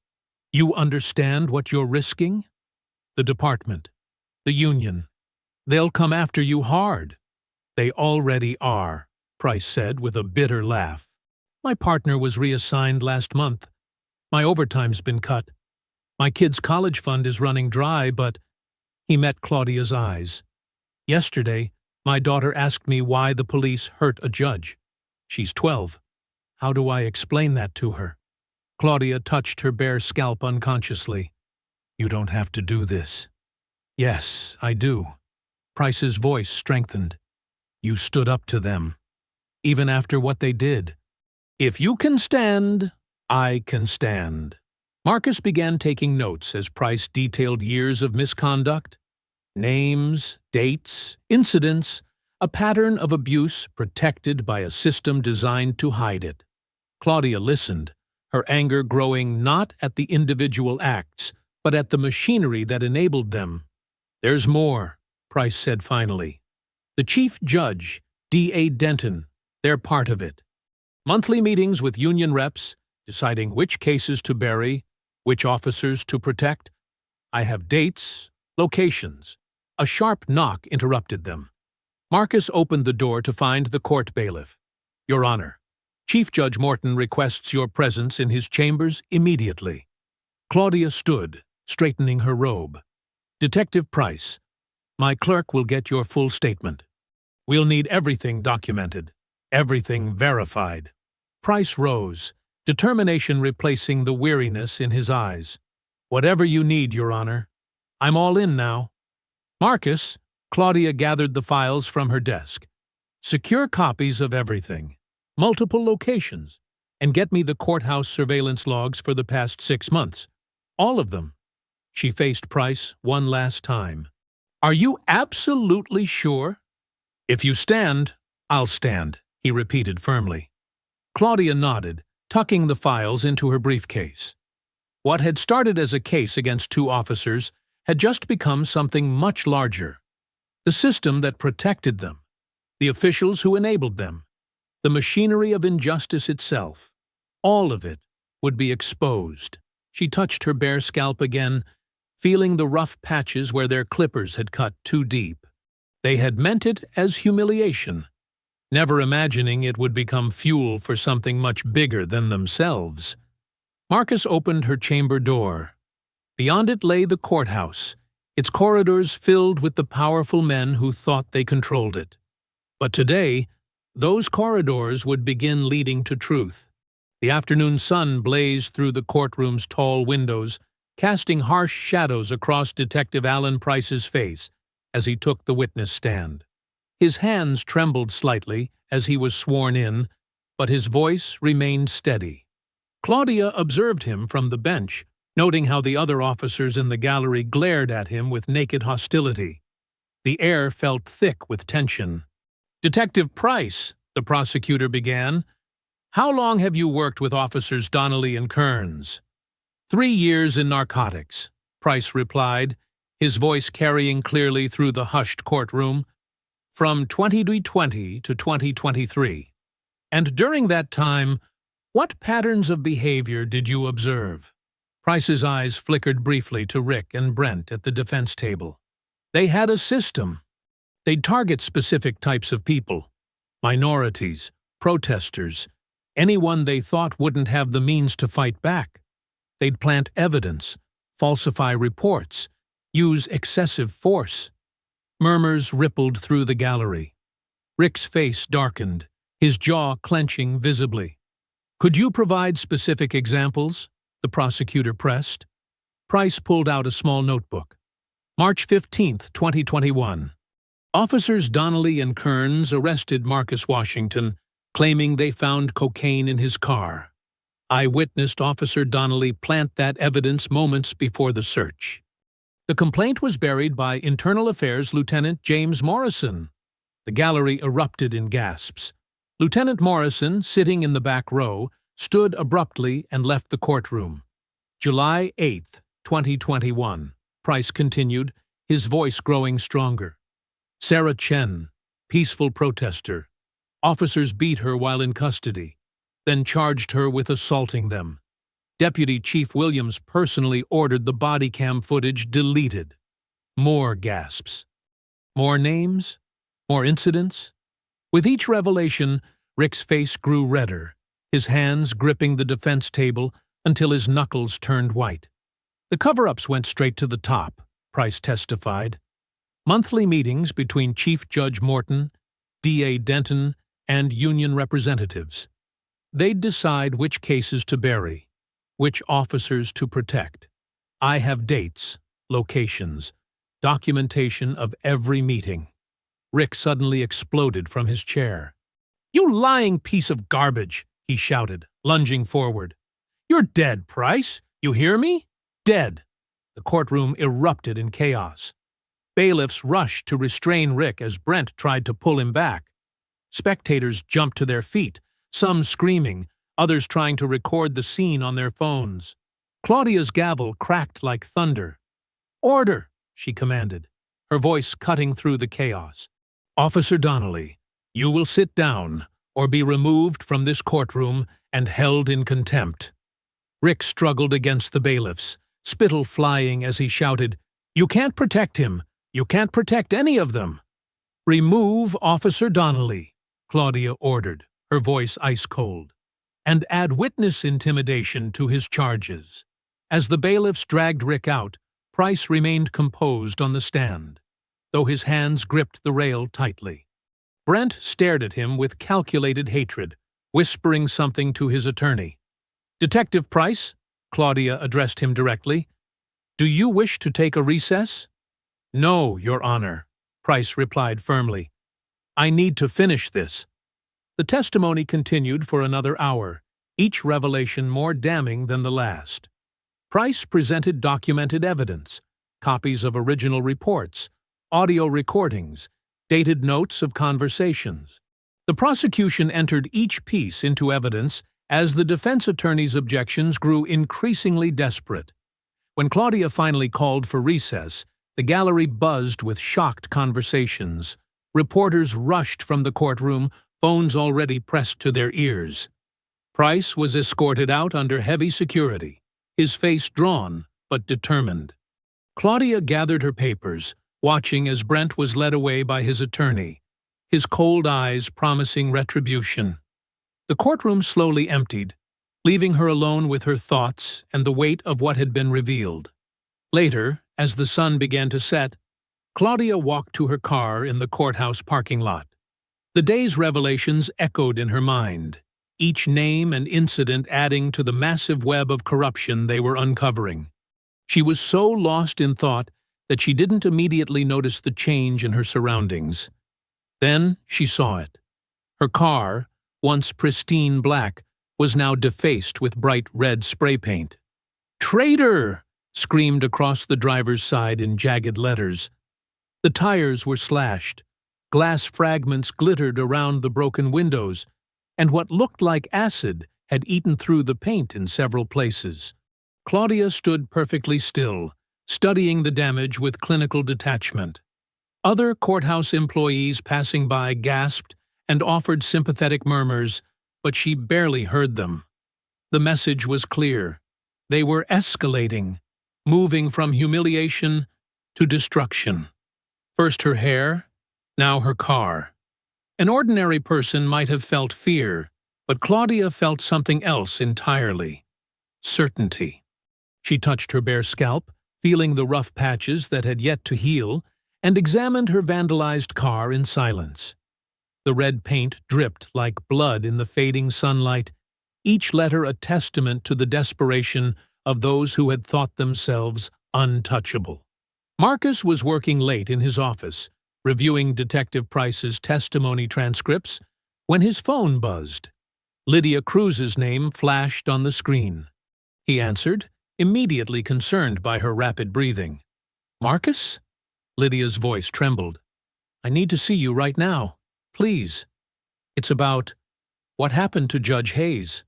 You understand what you're risking? The department, the union. They'll come after you hard. They already are, Price said with a bitter laugh. My partner was reassigned last month. My overtime's been cut. My kid's college fund is running dry, but he met Claudia's eyes. Yesterday, my daughter asked me why the police hurt a judge. She's 12. How do I explain that to her? Claudia touched her bare scalp unconsciously. You don't have to do this. Yes, I do. Price's voice strengthened. You stood up to them, even after what they did. If you can stand, I can stand. Marcus began taking notes as Price detailed years of misconduct, names, dates, incidents, a pattern of abuse protected by a system designed to hide it. Claudia listened, her anger growing not at the individual acts, but at the machinery that enabled them. There's more, Price said finally. The chief judge, D.A. Denton, they're part of it. Monthly meetings with union reps, deciding which cases to bury, which officers to protect. I have dates, locations. A sharp knock interrupted them. Marcus opened the door to find the court bailiff. Your Honor, Chief Judge Morton requests your presence in his chambers immediately. Claudia stood, straightening her robe. Detective Price, my clerk will get your full statement. We'll need everything documented, everything verified. Price rose, determination replacing the weariness in his eyes. Whatever you need, Your Honor. I'm all in now. Marcus, Claudia gathered the files from her desk. Secure copies of everything, multiple locations, and get me the courthouse surveillance logs for the past 6 months. All of them. She faced Price one last time. Are you absolutely sure? If you stand, I'll stand, he repeated firmly. Claudia nodded, tucking the files into her briefcase. What had started as a case against 2 officers had just become something much larger. The system that protected them, the officials who enabled them, the machinery of injustice itself, all of it would be exposed. She touched her bare scalp again, feeling the rough patches where their clippers had cut too deep. They had meant it as humiliation, never imagining it would become fuel for something much bigger than themselves. Marcus opened her chamber door. Beyond it lay the courthouse, its corridors filled with the powerful men who thought they controlled it. But today, those corridors would begin leading to truth. The afternoon sun blazed through the courtroom's tall windows, casting harsh shadows across Detective Alan Price's face as he took the witness stand. His hands trembled slightly as he was sworn in, but his voice remained steady. Claudia observed him from the bench, noting how the other officers in the gallery glared at him with naked hostility. The air felt thick with tension. Detective Price, the prosecutor began, how long have you worked with Officers Donnelly and Kearns? 3 years in narcotics, Price replied, his voice carrying clearly through the hushed courtroom, from 2020 to 2023. And during that time, what patterns of behavior did you observe? Price's eyes flickered briefly to Rick and Brent at the defense table. They had a system. They'd target specific types of people, minorities, protesters, anyone they thought wouldn't have the means to fight back. They'd plant evidence, falsify reports, use excessive force. Murmurs rippled through the gallery. Rick's face darkened, his jaw clenching visibly. Could you provide specific examples? The prosecutor pressed. Price pulled out a small notebook. March 15, 2021. Officers Donnelly and Kearns arrested Marcus Washington, claiming they found cocaine in his car. I witnessed Officer Donnelly plant that evidence moments before the search. The complaint was buried by Internal Affairs Lieutenant James Morrison. The gallery erupted in gasps. Lieutenant Morrison, sitting in the back row, stood abruptly and left the courtroom. July 8, 2021, Price continued, his voice growing stronger. Sarah Chen, peaceful protester. Officers beat her while in custody, then charged her with assaulting them. Deputy Chief Williams personally ordered the body cam footage deleted. More gasps. More names? More incidents? With each revelation, Rick's face grew redder, his hands gripping the defense table until his knuckles turned white. The cover-ups went straight to the top, Price testified. Monthly meetings between Chief Judge Morton, D.A. Denton, and union representatives. They'd decide which cases to bury, which officers to protect. I have dates, locations, documentation of every meeting. Rick suddenly exploded from his chair. "You lying piece of garbage!" he shouted, lunging forward. "You're dead, Price! You hear me? Dead!" The courtroom erupted in chaos. Bailiffs rushed to restrain Rick as Brent tried to pull him back. Spectators jumped to their feet, some screaming, others trying to record the scene on their phones. Claudia's gavel cracked like thunder. "Order!" she commanded, her voice cutting through the chaos. "Officer Donnelly, you will sit down or be removed from this courtroom and held in contempt." Rick struggled against the bailiffs, spittle flying as he shouted, "You can't protect him! You can't protect any of them!" "Remove Officer Donnelly," Claudia ordered, her voice ice-cold, "and add witness intimidation to his charges." As the bailiffs dragged Rick out, Price remained composed on the stand, though his hands gripped the rail tightly. Brent stared at him with calculated hatred, whispering something to his attorney. "Detective Price," Claudia addressed him directly, "do you wish to take a recess?" "No, Your Honor," Price replied firmly. "I need to finish this." The testimony continued for another hour, each revelation more damning than the last. Price presented documented evidence, copies of original reports, audio recordings, dated notes of conversations. The prosecution entered each piece into evidence as the defense attorney's objections grew increasingly desperate. When Claudia finally called for recess, the gallery buzzed with shocked conversations. Reporters rushed from the courtroom, phones already pressed to their ears. Price was escorted out under heavy security, his face drawn but determined. Claudia gathered her papers, watching as Brent was led away by his attorney, his cold eyes promising retribution. The courtroom slowly emptied, leaving her alone with her thoughts and the weight of what had been revealed. Later, as the sun began to set, Claudia walked to her car in the courthouse parking lot. The day's revelations echoed in her mind, each name and incident adding to the massive web of corruption they were uncovering. She was so lost in thought that she didn't immediately notice the change in her surroundings. Then she saw it. Her car, once pristine black, was now defaced with bright red spray paint. "Traitor!" screamed across the driver's side in jagged letters. The tires were slashed, glass fragments glittered around the broken windows, and what looked like acid had eaten through the paint in several places. Claudia stood perfectly still, studying the damage with clinical detachment. Other courthouse employees passing by gasped and offered sympathetic murmurs, but she barely heard them. The message was clear. They were escalating, moving from humiliation to destruction. First her hair, now her car. An ordinary person might have felt fear, but Claudia felt something else entirely. Certainty. She touched her bare scalp, feeling the rough patches that had yet to heal, and examined her vandalized car in silence. The red paint dripped like blood in the fading sunlight, each letter a testament to the desperation of those who had thought themselves untouchable. Marcus was working late in his office, reviewing Detective Price's testimony transcripts, when his phone buzzed. Lydia Cruz's name flashed on the screen. He answered, immediately concerned by her rapid breathing. "Marcus?" Lydia's voice trembled. "I need to see you right now. Please. It's about what happened to Judge Hayes."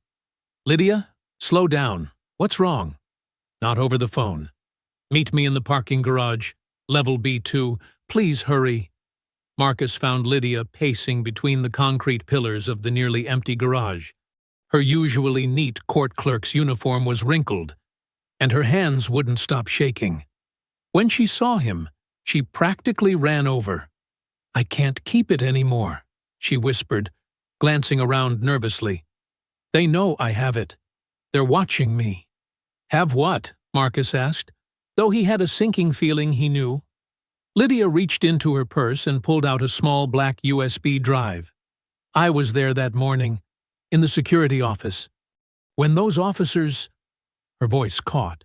"Lydia, slow down. What's wrong?" "Not over the phone. Meet me in the parking garage, level B2. Please hurry. Marcus found Lydia pacing between the concrete pillars of the nearly empty garage. Her usually neat court clerk's uniform was wrinkled, and her hands wouldn't stop shaking. When she saw him, she practically ran over. "I can't keep it anymore," she whispered, glancing around nervously. "They know I have it. They're watching me." "Have what?" Marcus asked, though he had a sinking feeling he knew. Lydia reached into her purse and pulled out a small black USB drive. "I was there that morning, in the security office. When those officers—" Her voice caught.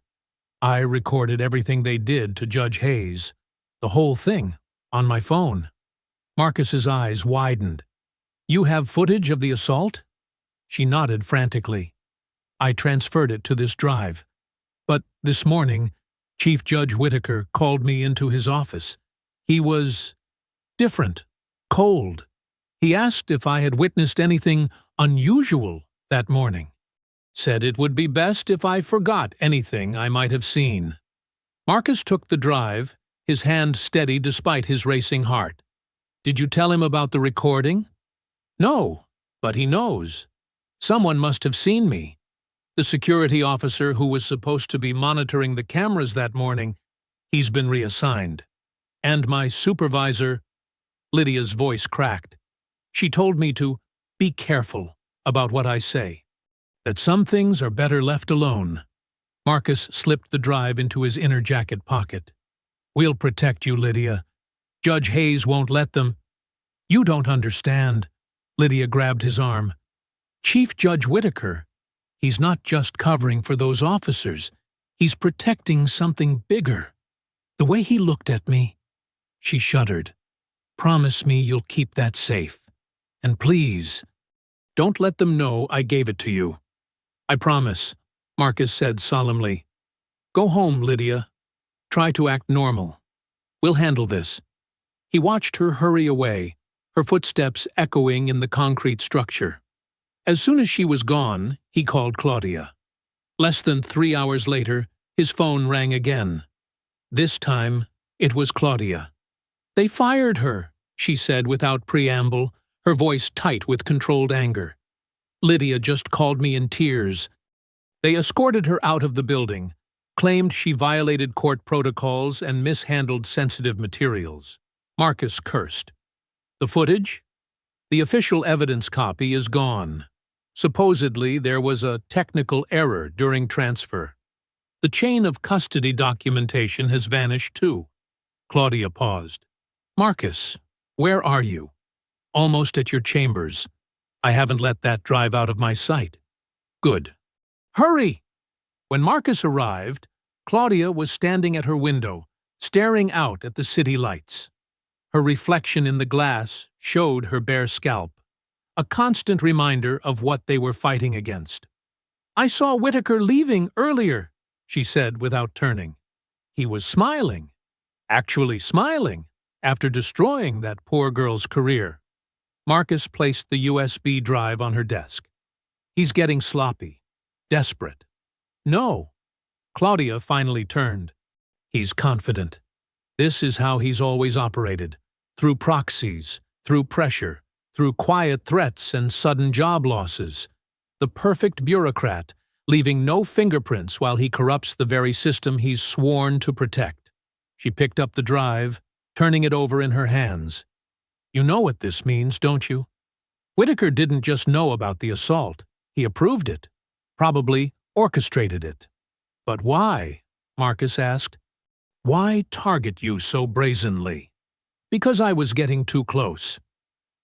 "I recorded everything they did to Judge Hayes. The whole thing, on my phone." Marcus's eyes widened. "You have footage of the assault?" She nodded frantically. "I transferred it to this drive. But this morning, Chief Judge Whitaker called me into his office. He was different, cold. He asked if I had witnessed anything unusual that morning. Said it would be best if I forgot anything I might have seen." Marcus took the drive, his hand steady despite his racing heart. "Did you tell him about the recording?" "No, but he knows. Someone must have seen me. The security officer who was supposed to be monitoring the cameras that morning, he's been reassigned. And my supervisor—" Lydia's voice cracked. "She told me to be careful about what I say. That some things are better left alone." Marcus slipped the drive into his inner jacket pocket. "We'll protect you, Lydia. Judge Hayes won't let them." "You don't understand." Lydia grabbed his arm. "Chief Judge Whitaker, he's not just covering for those officers. He's protecting something bigger. The way he looked at me—" She shuddered. "Promise me you'll keep that safe. And please, don't let them know I gave it to you." "I promise," Marcus said solemnly. "Go home, Lydia. Try to act normal. We'll handle this." He watched her hurry away, her footsteps echoing in the concrete structure. As soon as she was gone, he called Claudia. Less than 3 hours later, his phone rang again. This time, it was Claudia. "They fired her," she said without preamble, her voice tight with controlled anger. "Lydia just called me in tears." They escorted her out of the building, claimed she violated court protocols and mishandled sensitive materials. Marcus cursed. The footage? The official evidence copy is gone. Supposedly, there was a technical error during transfer. The chain of custody documentation has vanished too. Claudia paused. "Marcus, where are you?" "Almost at your chambers. I haven't let that drive out of my sight." "Good. Hurry!" When Marcus arrived, Claudia was standing at her window, staring out at the city lights. Her reflection in the glass showed her bare scalp, a constant reminder of what they were fighting against. "I saw Whitaker leaving earlier," she said without turning. "He was smiling, actually smiling, after destroying that poor girl's career." Marcus placed the USB drive on her desk. "He's getting sloppy, desperate." "No." Claudia finally turned. "He's confident. This is how he's always operated, through proxies, through pressure, through quiet threats and sudden job losses. The perfect bureaucrat, leaving no fingerprints while he corrupts the very system he's sworn to protect." She picked up the drive, turning it over in her hands. "You know what this means, don't you? Whitaker didn't just know about the assault. He approved it, probably orchestrated it." "But why?" Marcus asked. "Why target you so brazenly?" "Because I was getting too close."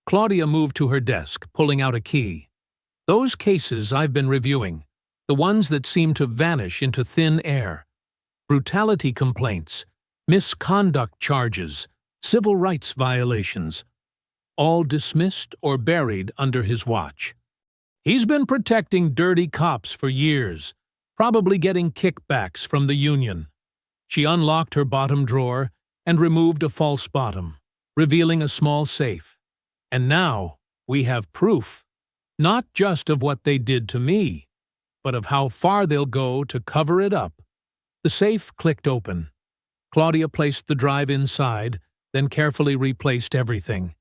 Claudia moved to her desk, pulling out a key. "Those cases I've been reviewing, the ones that seem to vanish into thin air. Brutality complaints, misconduct charges, civil rights violations, all dismissed or buried under his watch. He's been protecting dirty cops for years, probably getting kickbacks from the union." She unlocked her bottom drawer and removed a false bottom, revealing a small safe. "And now we have proof, not just of what they did to me, but of how far they'll go to cover it up." The safe clicked open. Claudia placed the drive inside, then carefully replaced everything.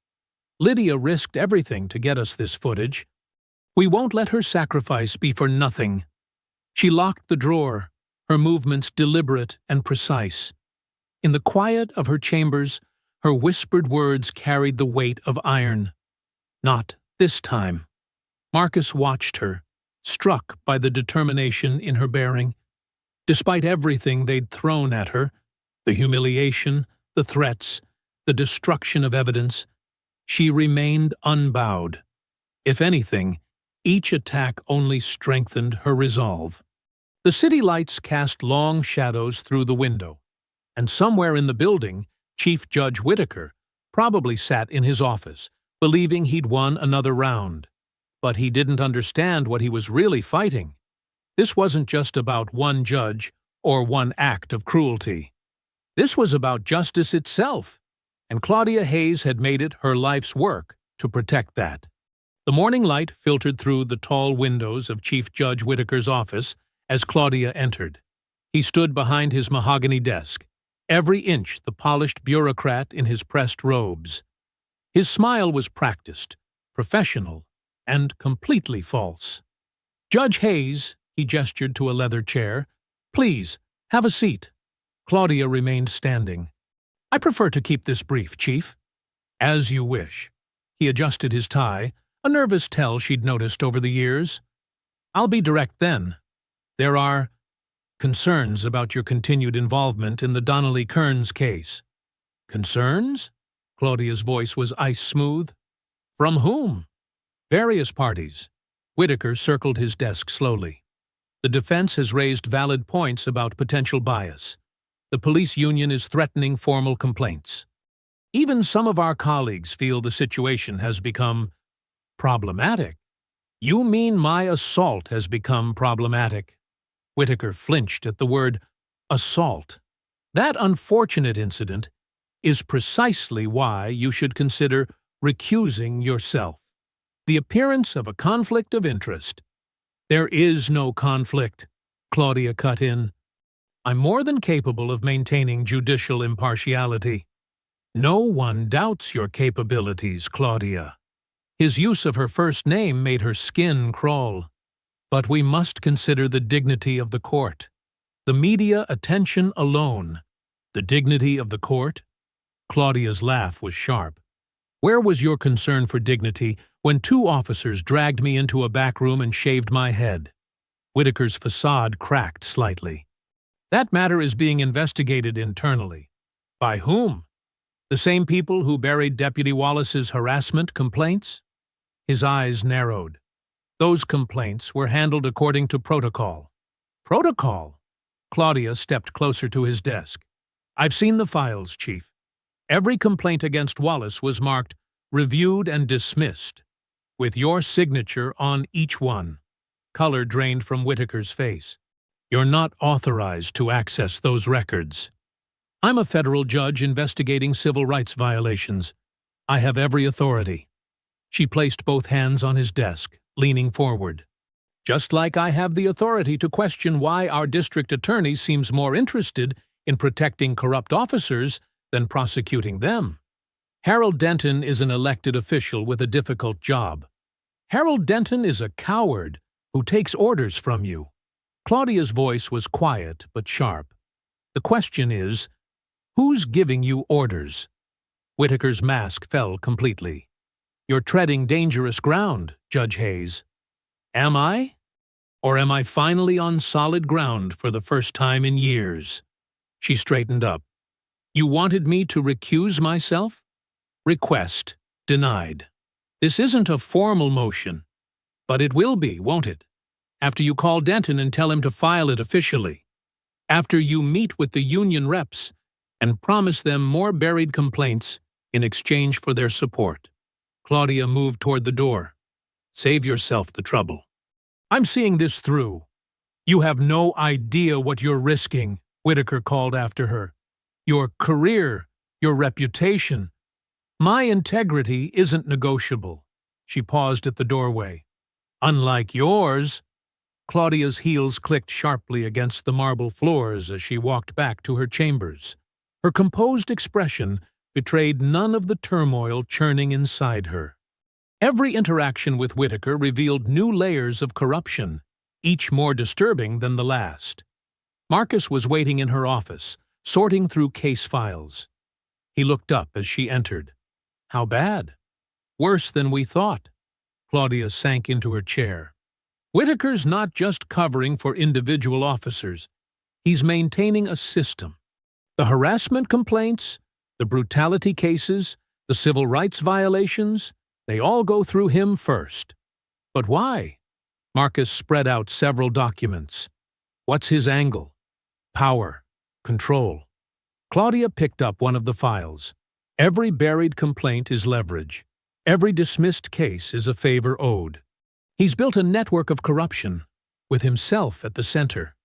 Lydia risked everything to get us this footage. We won't let her sacrifice be for nothing. She locked the drawer, her movements deliberate and precise. In the quiet of her chambers, her whispered words carried the weight of iron. Not this time. Marcus watched her, struck by the determination in her bearing. Despite everything they'd thrown at her, the humiliation, the threats, the destruction of evidence, she remained unbowed. If anything, each attack only strengthened her resolve. The city lights cast long shadows through the window, and somewhere in the building, Chief Judge Whitaker probably sat in his office, believing he'd won another round. But he didn't understand what he was really fighting. This wasn't just about one judge or one act of cruelty. This was about justice itself, and Claudia Hayes had made it her life's work to protect that. The morning light filtered through the tall windows of Chief Judge Whitaker's office as Claudia entered. He stood behind his mahogany desk, every inch the polished bureaucrat in his pressed robes. His smile was practiced, professional, and completely false. "Judge Hayes," he gestured to a leather chair, "please, have a seat." Claudia remained standing. "I prefer to keep this brief, Chief." "As you wish." He adjusted his tie, a nervous tell she'd noticed over the years. "I'll be direct then. There are concerns about your continued involvement in the Donnelly Kearns case." "Concerns?" Claudia's voice was ice-smooth. "From whom?" "Various parties." Whitaker circled his desk slowly. "The defense has raised valid points about potential bias. The police union is threatening formal complaints. Even some of our colleagues feel the situation has become problematic." "You mean my assault has become problematic?" Whitaker flinched at the word assault. "That unfortunate incident is precisely why you should consider recusing yourself. The appearance of a conflict of interest." "There is no conflict," Claudia cut in. "I'm more than capable of maintaining judicial impartiality." "No one doubts your capabilities, Claudia." His use of her first name made her skin crawl. "But we must consider the dignity of the court. The media attention alone. The dignity of the court?" Claudia's laugh was sharp. "Where was your concern for dignity when 2 officers dragged me into a back room and shaved my head?" Whitaker's facade cracked slightly. "That matter is being investigated internally." "By whom?" "The same people who buried Deputy Wallace's harassment complaints?" His eyes narrowed. "Those complaints were handled according to protocol." "Protocol?" Claudia stepped closer to his desk. "I've seen the files, Chief. Every complaint against Wallace was marked reviewed and dismissed, with your signature on each one." Color drained from Whitaker's face. "You're not authorized to access those records." "I'm a federal judge investigating civil rights violations. I have every authority." She placed both hands on his desk, leaning forward. "Just like I have the authority to question why our district attorney seems more interested in protecting corrupt officers than prosecuting them. Harold Denton is an elected official with a difficult job. Harold Denton is a coward who takes orders from you." Claudia's voice was quiet but sharp. "The question is, who's giving you orders?" Whitaker's mask fell completely. "You're treading dangerous ground, Judge Hayes." "Am I? Or am I finally on solid ground for the first time in years?" She straightened up. "You wanted me to recuse myself? Request denied. This isn't a formal motion, but it will be, won't it? After you call Denton and tell him to file it officially. After you meet with the union reps and promise them more buried complaints in exchange for their support." Claudia moved toward the door. "Save yourself the trouble. I'm seeing this through." "You have no idea what you're risking," Whitaker called after her. "Your career, your reputation. My integrity isn't negotiable." She paused at the doorway. "Unlike yours." Claudia's heels clicked sharply against the marble floors as she walked back to her chambers. Her composed expression betrayed none of the turmoil churning inside her. Every interaction with Whitaker revealed new layers of corruption, each more disturbing than the last. Marcus was waiting in her office, sorting through case files. He looked up as she entered. "How bad?" "Worse than we thought." Claudia sank into her chair. "Whitaker's not just covering for individual officers. He's maintaining a system. The harassment complaints, the brutality cases, the civil rights violations, they all go through him first." "But why?" Marcus spread out several documents. "What's his angle?" "Power. Control." Claudia picked up one of the files. "Every buried complaint is leverage. Every dismissed case is a favor owed. He's built a network of corruption, with himself at the center."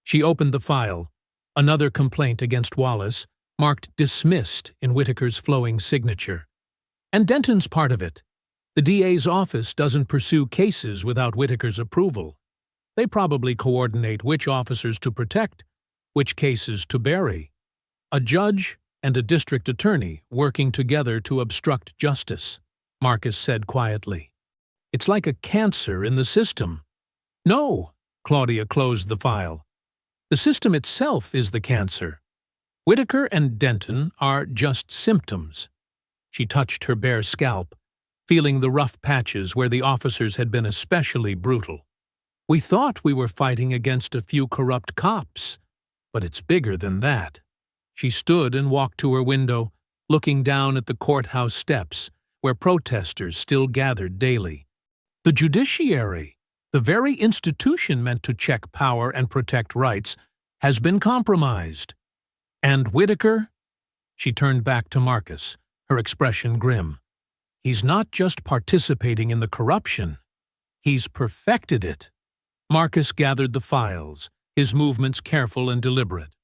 She opened the file. Another complaint against Wallace, marked dismissed in Whitaker's flowing signature. And Denton's part of it. The DA's office doesn't pursue cases without Whitaker's approval. They probably coordinate which officers to protect, which cases to bury. A judge and a district attorney working together to obstruct justice, Marcus said quietly. "It's like a cancer in the system." "No," Claudia closed the file. "The system itself is the cancer. Whitaker and Denton are just symptoms." She touched her bare scalp, feeling the rough patches where the officers had been especially brutal. "We thought we were fighting against a few corrupt cops, but it's bigger than that." She stood and walked to her window, looking down at the courthouse steps, where protesters still gathered daily. The judiciary, the very institution meant to check power and protect rights, has been compromised. And Whitaker? She turned back to Marcus, her expression grim. He's not just participating in the corruption, he's perfected it. Marcus gathered the files, his movements careful and deliberate.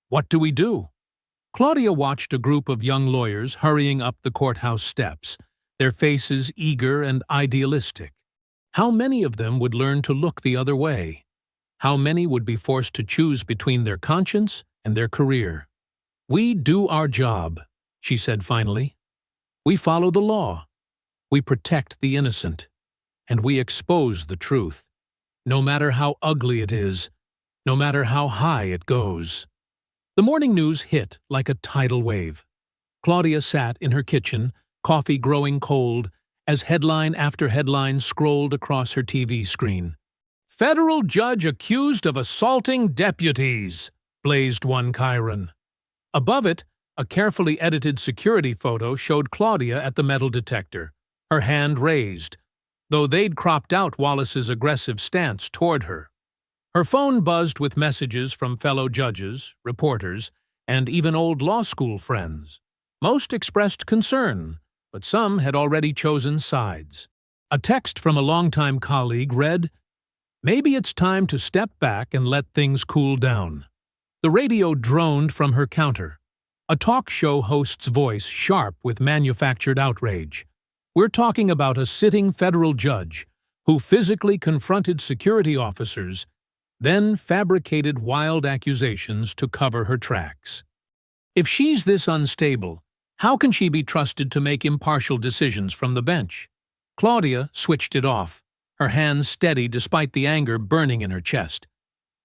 "What do we do?" Claudia watched a group of young lawyers hurrying up the courthouse steps, their faces eager and idealistic. How many of them would learn to look the other way? How many would be forced to choose between their conscience and their career? "We do our job," she said finally. "We follow the law. We protect the innocent. And we expose the truth, no matter how ugly it is, no matter how high it goes." The morning news hit like a tidal wave. Claudia sat in her kitchen, coffee growing cold, as headline after headline scrolled across her TV screen. "Federal judge accused of assaulting deputies," blazed one chyron. Above it, a carefully edited security photo showed Claudia at the metal detector, her hand raised, though they'd cropped out Wallace's aggressive stance toward her. Her phone buzzed with messages from fellow judges, reporters, and even old law school friends. Most expressed concern, but some had already chosen sides. A text from a longtime colleague read, "Maybe it's time to step back and let things cool down." The radio droned from her counter, a talk show host's voice sharp with manufactured outrage. "We're talking about a sitting federal judge who physically confronted security officers, then fabricated wild accusations to cover her tracks. If she's this unstable, how can she be trusted to make impartial decisions from the bench?" Claudia switched it off, her hands steady despite the anger burning in her chest.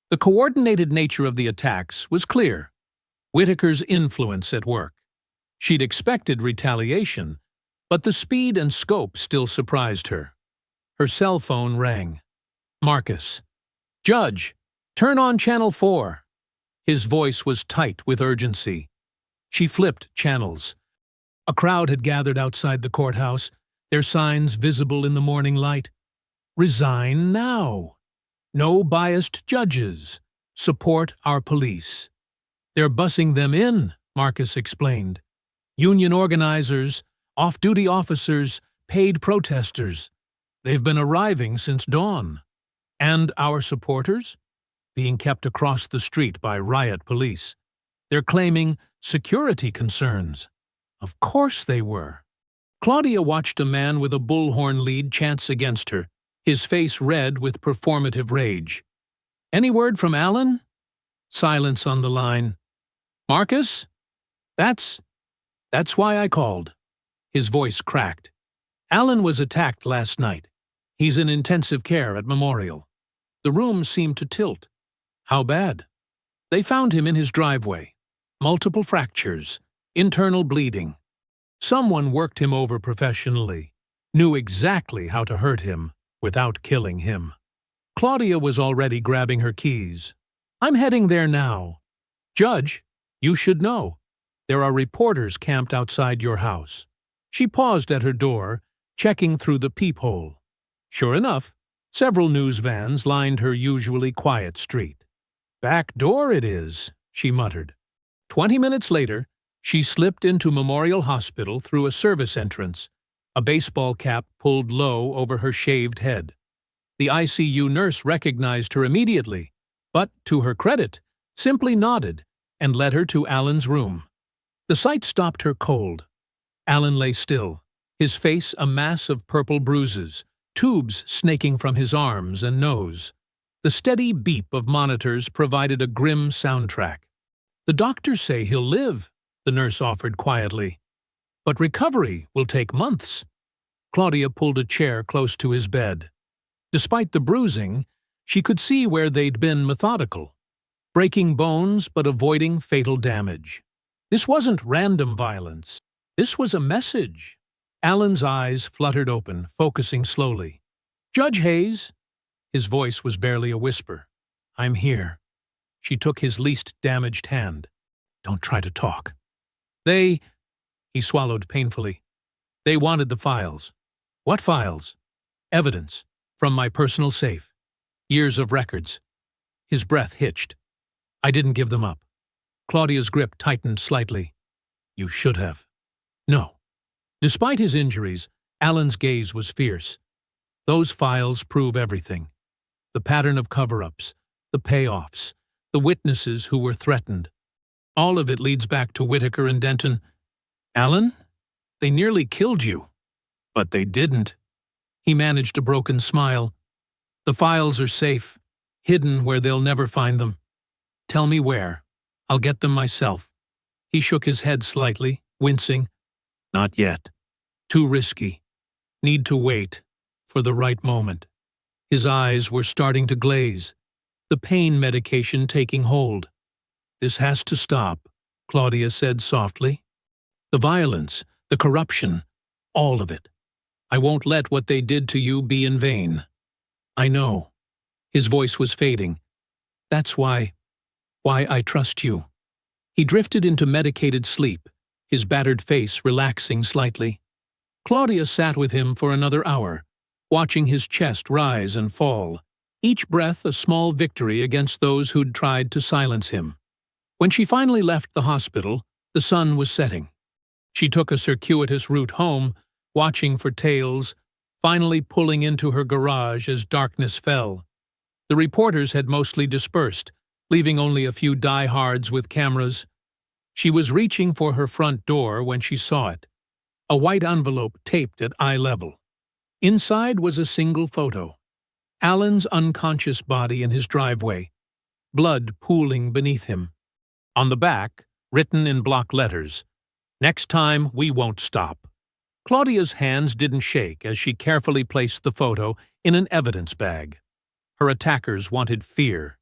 The coordinated nature of the attacks was clear. Whitaker's influence at work. She'd expected retaliation, but the speed and scope still surprised her. Her cell phone rang. "Marcus." "Judge, turn on Channel 4. His voice was tight with urgency. She flipped channels. A crowd had gathered outside the courthouse, their signs visible in the morning light. "Resign now. No biased judges. Support our police." "They're bussing them in," Marcus explained. "Union organizers, off-duty officers, paid protesters. They've been arriving since dawn. And our supporters? Being kept across the street by riot police. They're claiming security concerns." Of course they were. Claudia watched a man with a bullhorn lead chance against her, his face red with performative rage. "Any word from Alan?" Silence on the line. "Marcus? That's why I called." His voice cracked. "Alan was attacked last night. He's in intensive care at Memorial." The room seemed to tilt. "How bad?" "They found him in his driveway. Multiple fractures, internal bleeding. Someone worked him over professionally, knew exactly how to hurt him without killing him." Claudia was already grabbing her keys. "I'm heading there now. Judge, you should know. There are reporters camped outside your house." She paused at her door, checking through the peephole. Sure enough, several news vans lined her usually quiet street. "Back door it is," she muttered. 20 minutes later, she slipped into Memorial Hospital through a service entrance, a baseball cap pulled low over her shaved head. The ICU nurse recognized her immediately, but, to her credit, simply nodded and led her to Alan's room. The sight stopped her cold. Alan lay still, his face a mass of purple bruises, tubes snaking from his arms and nose. The steady beep of monitors provided a grim soundtrack. "The doctors say he'll live," the nurse offered quietly. "But recovery will take months." Claudia pulled a chair close to his bed. Despite the bruising, she could see where they'd been methodical, breaking bones but avoiding fatal damage. This wasn't random violence. This was a message. Alan's eyes fluttered open, focusing slowly. "Judge Hayes." His voice was barely a whisper. "I'm here." She took his least damaged hand. "Don't try to talk." He swallowed painfully. "They wanted the files." "What files?" "Evidence. From my personal safe. Years of records." His breath hitched. "I didn't give them up." Claudia's grip tightened slightly. "You should have." "No." Despite his injuries, Alan's gaze was fierce. "Those files prove everything. The pattern of cover-ups, the payoffs, the witnesses who were threatened. All of it leads back to Whitaker and Denton." "Alan? They nearly killed you." "But they didn't." He managed a broken smile. "The files are safe, hidden where they'll never find them. Tell me where. I'll get them myself." He shook his head slightly, wincing. "Not yet. Too risky. Need to wait for the right moment." His eyes were starting to glaze, the pain medication taking hold. "This has to stop," Claudia said softly. "The violence, the corruption, all of it. I won't let what they did to you be in vain." "I know." His voice was fading. "That's why I trust you." He drifted into medicated sleep, his battered face relaxing slightly. Claudia sat with him for another hour, watching his chest rise and fall, each breath a small victory against those who'd tried to silence him. When she finally left the hospital, the sun was setting. She took a circuitous route home, watching for tails, finally pulling into her garage as darkness fell. The reporters had mostly dispersed, leaving only a few diehards with cameras. She was reaching for her front door when she saw it, a white envelope taped at eye level. Inside was a single photo. Alan's unconscious body in his driveway, blood pooling beneath him. On the back, written in block letters, "Next time, we won't stop." Claudia's hands didn't shake as she carefully placed the photo in an evidence bag. Her attackers wanted fear.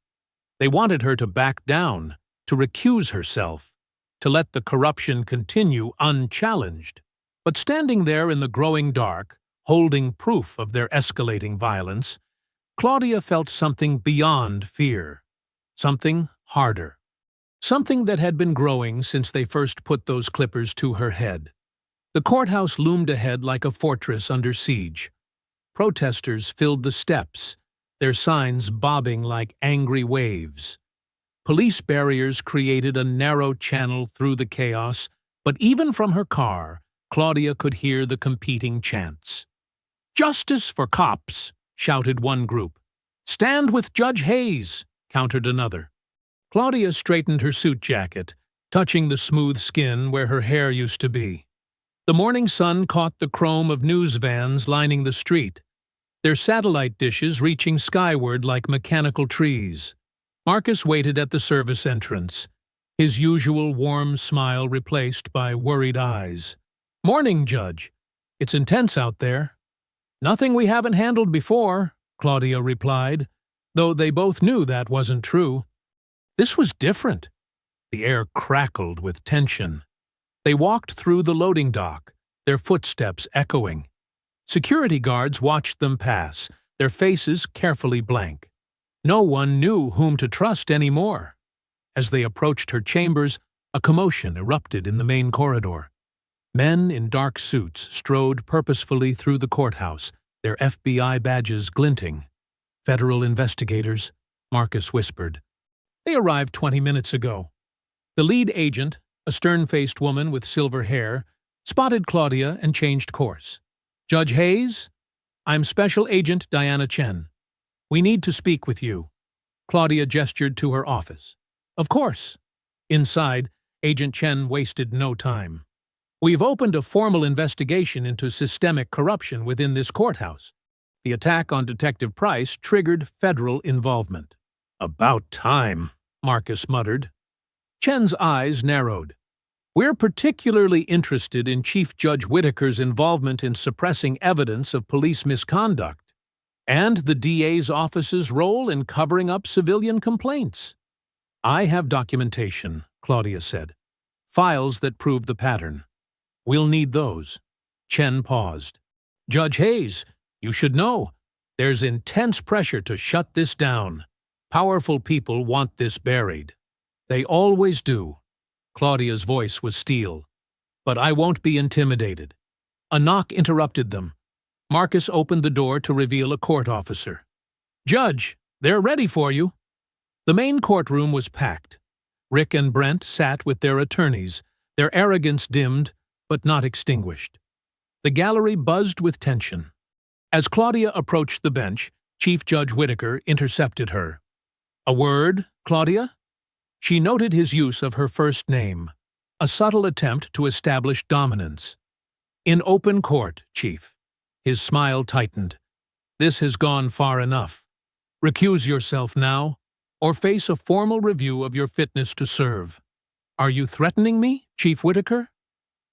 They wanted her to back down, to recuse herself, to let the corruption continue unchallenged. But standing there in the growing dark, holding proof of their escalating violence, Claudia felt something beyond fear, something harder, something that had been growing since they first put those clippers to her head. The courthouse loomed ahead like a fortress under siege. Protesters filled the steps, their signs bobbing like angry waves. Police barriers created a narrow channel through the chaos, but even from her car, Claudia could hear the competing chants. "Justice for cops," shouted one group. "Stand with Judge Hayes," countered another. Claudia straightened her suit jacket, touching the smooth skin where her hair used to be. The morning sun caught the chrome of news vans lining the street. their satellite dishes reaching skyward like mechanical trees. Marcus waited at the service entrance, his usual warm smile replaced by worried eyes. "Morning, Judge. It's intense out there." "Nothing we haven't handled before," Claudia replied, though they both knew that wasn't true. This was different. The air crackled with tension. They walked through the loading dock, their footsteps echoing. Security guards watched them pass, their faces carefully blank. No one knew whom to trust anymore. As they approached her chambers, a commotion erupted in the main corridor. Men in dark suits strode purposefully through the courthouse, their FBI badges glinting. "Federal investigators," Marcus whispered. "They arrived 20 minutes ago." The lead agent, a stern-faced woman with silver hair, spotted Claudia and changed course. "Judge Hayes, I'm Special Agent Diana Chen. We need to speak with you." Claudia gestured to her office. "Of course." Inside, Agent Chen wasted no time. "We've opened a formal investigation into systemic corruption within this courthouse. The attack on Detective Price triggered federal involvement." "About time," Marcus muttered. Chen's eyes narrowed. "We're particularly interested in Chief Judge Whitaker's involvement in suppressing evidence of police misconduct, and the DA's office's role in covering up civilian complaints." "I have documentation," Claudia said. "Files that prove the pattern. We'll need those." Chen paused. "Judge Hayes, you should know. There's intense pressure to shut this down. Powerful people want this buried. They always do." Claudia's voice was steel. "But I won't be intimidated." A knock interrupted them. Marcus opened the door to reveal a court officer. "Judge, they're ready for you." The main courtroom was packed. Rick and Brent sat with their attorneys, their arrogance dimmed but not extinguished. The gallery buzzed with tension. As Claudia approached the bench, Chief Judge Whitaker intercepted her. "A word, Claudia?" She noted his use of her first name, a subtle attempt to establish dominance. "In open court, Chief." His smile tightened. "This has gone far enough. Recuse yourself now, or face a formal review of your fitness to serve." "Are you threatening me, Chief Whitaker?"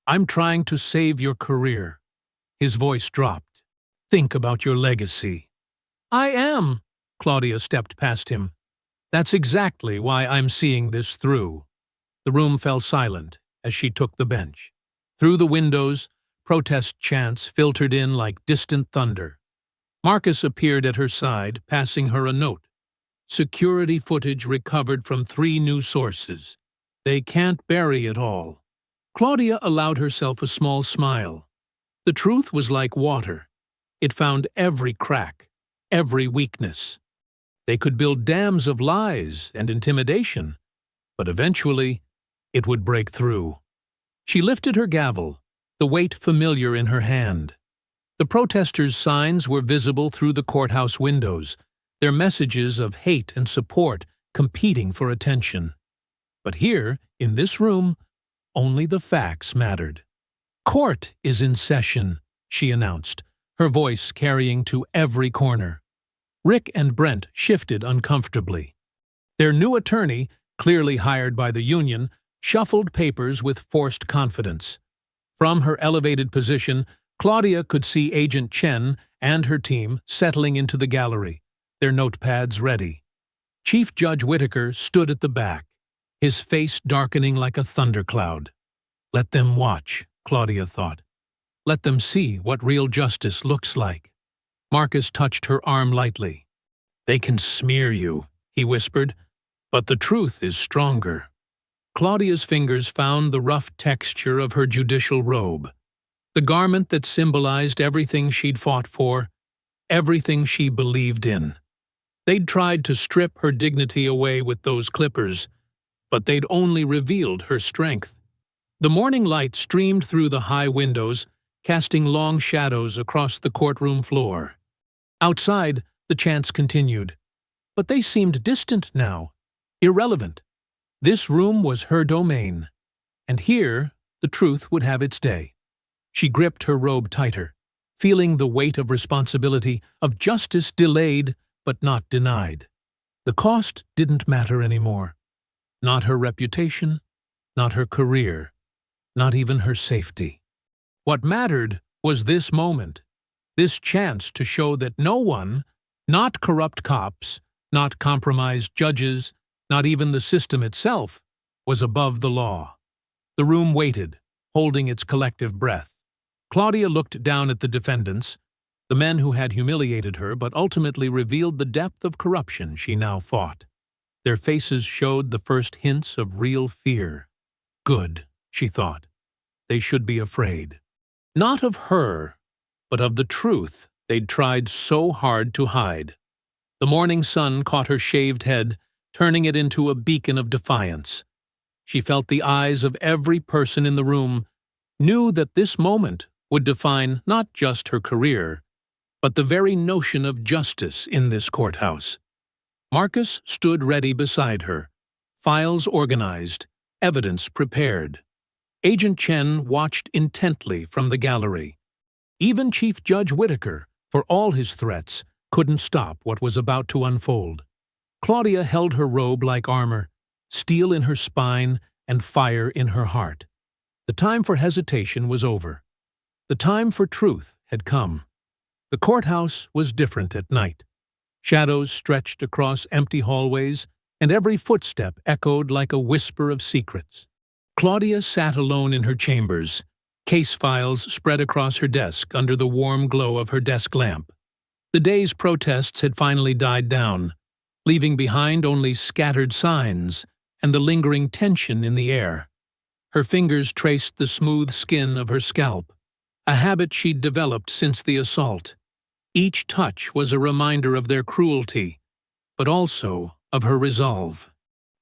"I'm trying to save your career." His voice dropped. "Think about your legacy." "I am." Claudia stepped past him. "That's exactly why I'm seeing this through." The room fell silent as she took the bench. Through the windows, protest chants filtered in like distant thunder. Marcus appeared at her side, passing her a note. "Security footage recovered from 3 new sources. They can't bury it all." Claudia allowed herself a small smile. The truth was like water. It found every crack, every weakness. They could build dams of lies and intimidation, but eventually it would break through. She lifted her gavel, the weight familiar in her hand. The protesters' signs were visible through the courthouse windows, their messages of hate and support competing for attention. But here, in this room, only the facts mattered. "Court is in session," she announced, her voice carrying to every corner. Rick and Brent shifted uncomfortably. Their new attorney, clearly hired by the union, shuffled papers with forced confidence. From her elevated position, Claudia could see Agent Chen and her team settling into the gallery, their notepads ready. Chief Judge Whitaker stood at the back, his face darkening like a thundercloud. "Let them watch," Claudia thought. "Let them see what real justice looks like." Marcus touched her arm lightly. "They can smear you," he whispered, "but the truth is stronger." Claudia's fingers found the rough texture of her judicial robe, the garment that symbolized everything she'd fought for, everything she believed in. They'd tried to strip her dignity away with those clippers, but they'd only revealed her strength. The morning light streamed through the high windows, casting long shadows across the courtroom floor. Outside, the chants continued, but they seemed distant now, irrelevant. This room was her domain, and here the truth would have its day. She gripped her robe tighter, feeling the weight of responsibility, of justice delayed but not denied. The cost didn't matter anymore. Not her reputation, not her career, not even her safety. What mattered was this moment, this chance to show that no one, not corrupt cops, not compromised judges, not even the system itself, was above the law. The room waited, holding its collective breath. Claudia looked down at the defendants, the men who had humiliated her but ultimately revealed the depth of corruption she now fought. Their faces showed the first hints of real fear. Good, she thought. They should be afraid. Not of her, but of the truth they'd tried so hard to hide. The morning sun caught her shaved head, turning it into a beacon of defiance. She felt the eyes of every person in the room, knew that this moment would define not just her career, but the very notion of justice in this courthouse. Marcus stood ready beside her, files organized, evidence prepared. Agent Chen watched intently from the gallery. Even Chief Judge Whitaker, for all his threats, couldn't stop what was about to unfold. Claudia held her robe like armor, steel in her spine and fire in her heart. The time for hesitation was over. The time for truth had come. The courthouse was different at night. Shadows stretched across empty hallways, and every footstep echoed like a whisper of secrets. Claudia sat alone in her chambers, case files spread across her desk under the warm glow of her desk lamp. The day's protests had finally died down, leaving behind only scattered signs and the lingering tension in the air. Her fingers traced the smooth skin of her scalp, a habit she'd developed since the assault. Each touch was a reminder of their cruelty, but also of her resolve.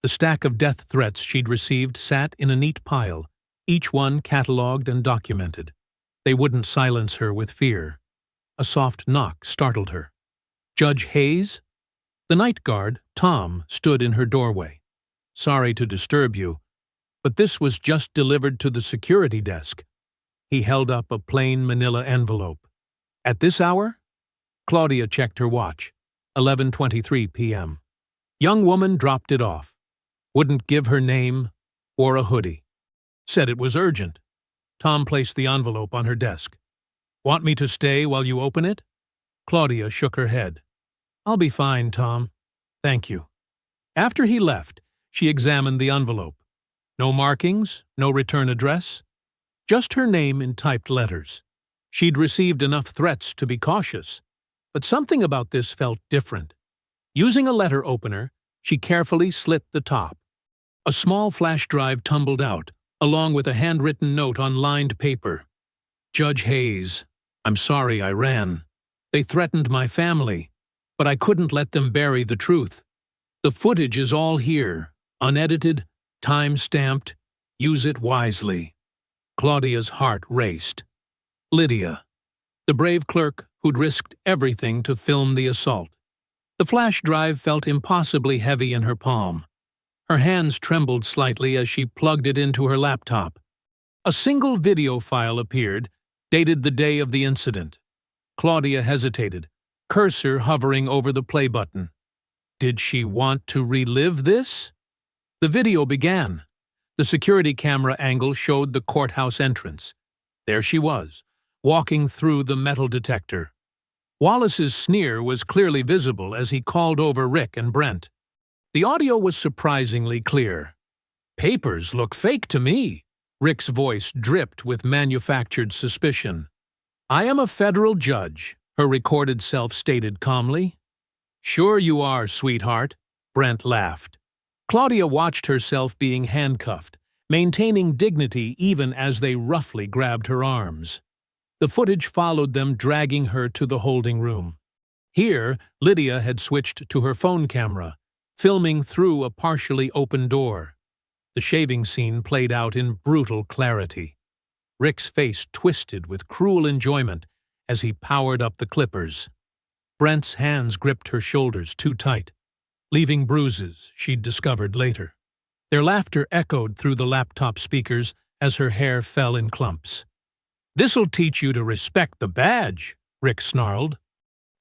The stack of death threats she'd received sat in a neat pile, each one catalogued and documented. They wouldn't silence her with fear. A soft knock startled her. Judge Hayes? The night guard, Tom, stood in her doorway. Sorry to disturb you, but this was just delivered to the security desk. He held up a plain manila envelope. At this hour? Claudia checked her watch. 11:23 p.m. Young woman dropped it off. Wouldn't give her name, wore a hoodie. Said it was urgent. Tom placed the envelope on her desk. Want me to stay while you open it? Claudia shook her head. I'll be fine, Tom. Thank you. After he left, she examined the envelope. No markings, no return address. Just her name in typed letters. She'd received enough threats to be cautious, but something about this felt different. Using a letter opener, she carefully slit the top. A small flash drive tumbled out, along with a handwritten note on lined paper. Judge Hayes, I'm sorry I ran. They threatened my family, but I couldn't let them bury the truth. The footage is all here, unedited, time-stamped. Use it wisely. Claudia's heart raced. Lydia, the brave clerk who'd risked everything to film the assault. The flash drive felt impossibly heavy in her palm. Her hands trembled slightly as she plugged it into her laptop. A single video file appeared, dated the day of the incident. Claudia hesitated, cursor hovering over the play button. Did she want to relive this? The video began. The security camera angle showed the courthouse entrance. There she was, walking through the metal detector. Wallace's sneer was clearly visible as he called over Rick and Brent. The audio was surprisingly clear. Papers look fake to me. Rick's voice dripped with manufactured suspicion. I am a federal judge, her recorded self stated calmly. Sure you are, sweetheart, Brent laughed. Claudia watched herself being handcuffed, maintaining dignity even as they roughly grabbed her arms. The footage followed them, dragging her to the holding room. Here, Lydia had switched to her phone camera, filming through a partially open door. The shaving scene played out in brutal clarity. Rick's face twisted with cruel enjoyment as he powered up the clippers. Brent's hands gripped her shoulders too tight, leaving bruises she'd discovered later. Their laughter echoed through the laptop speakers as her hair fell in clumps. "This'll teach you to respect the badge," Rick snarled.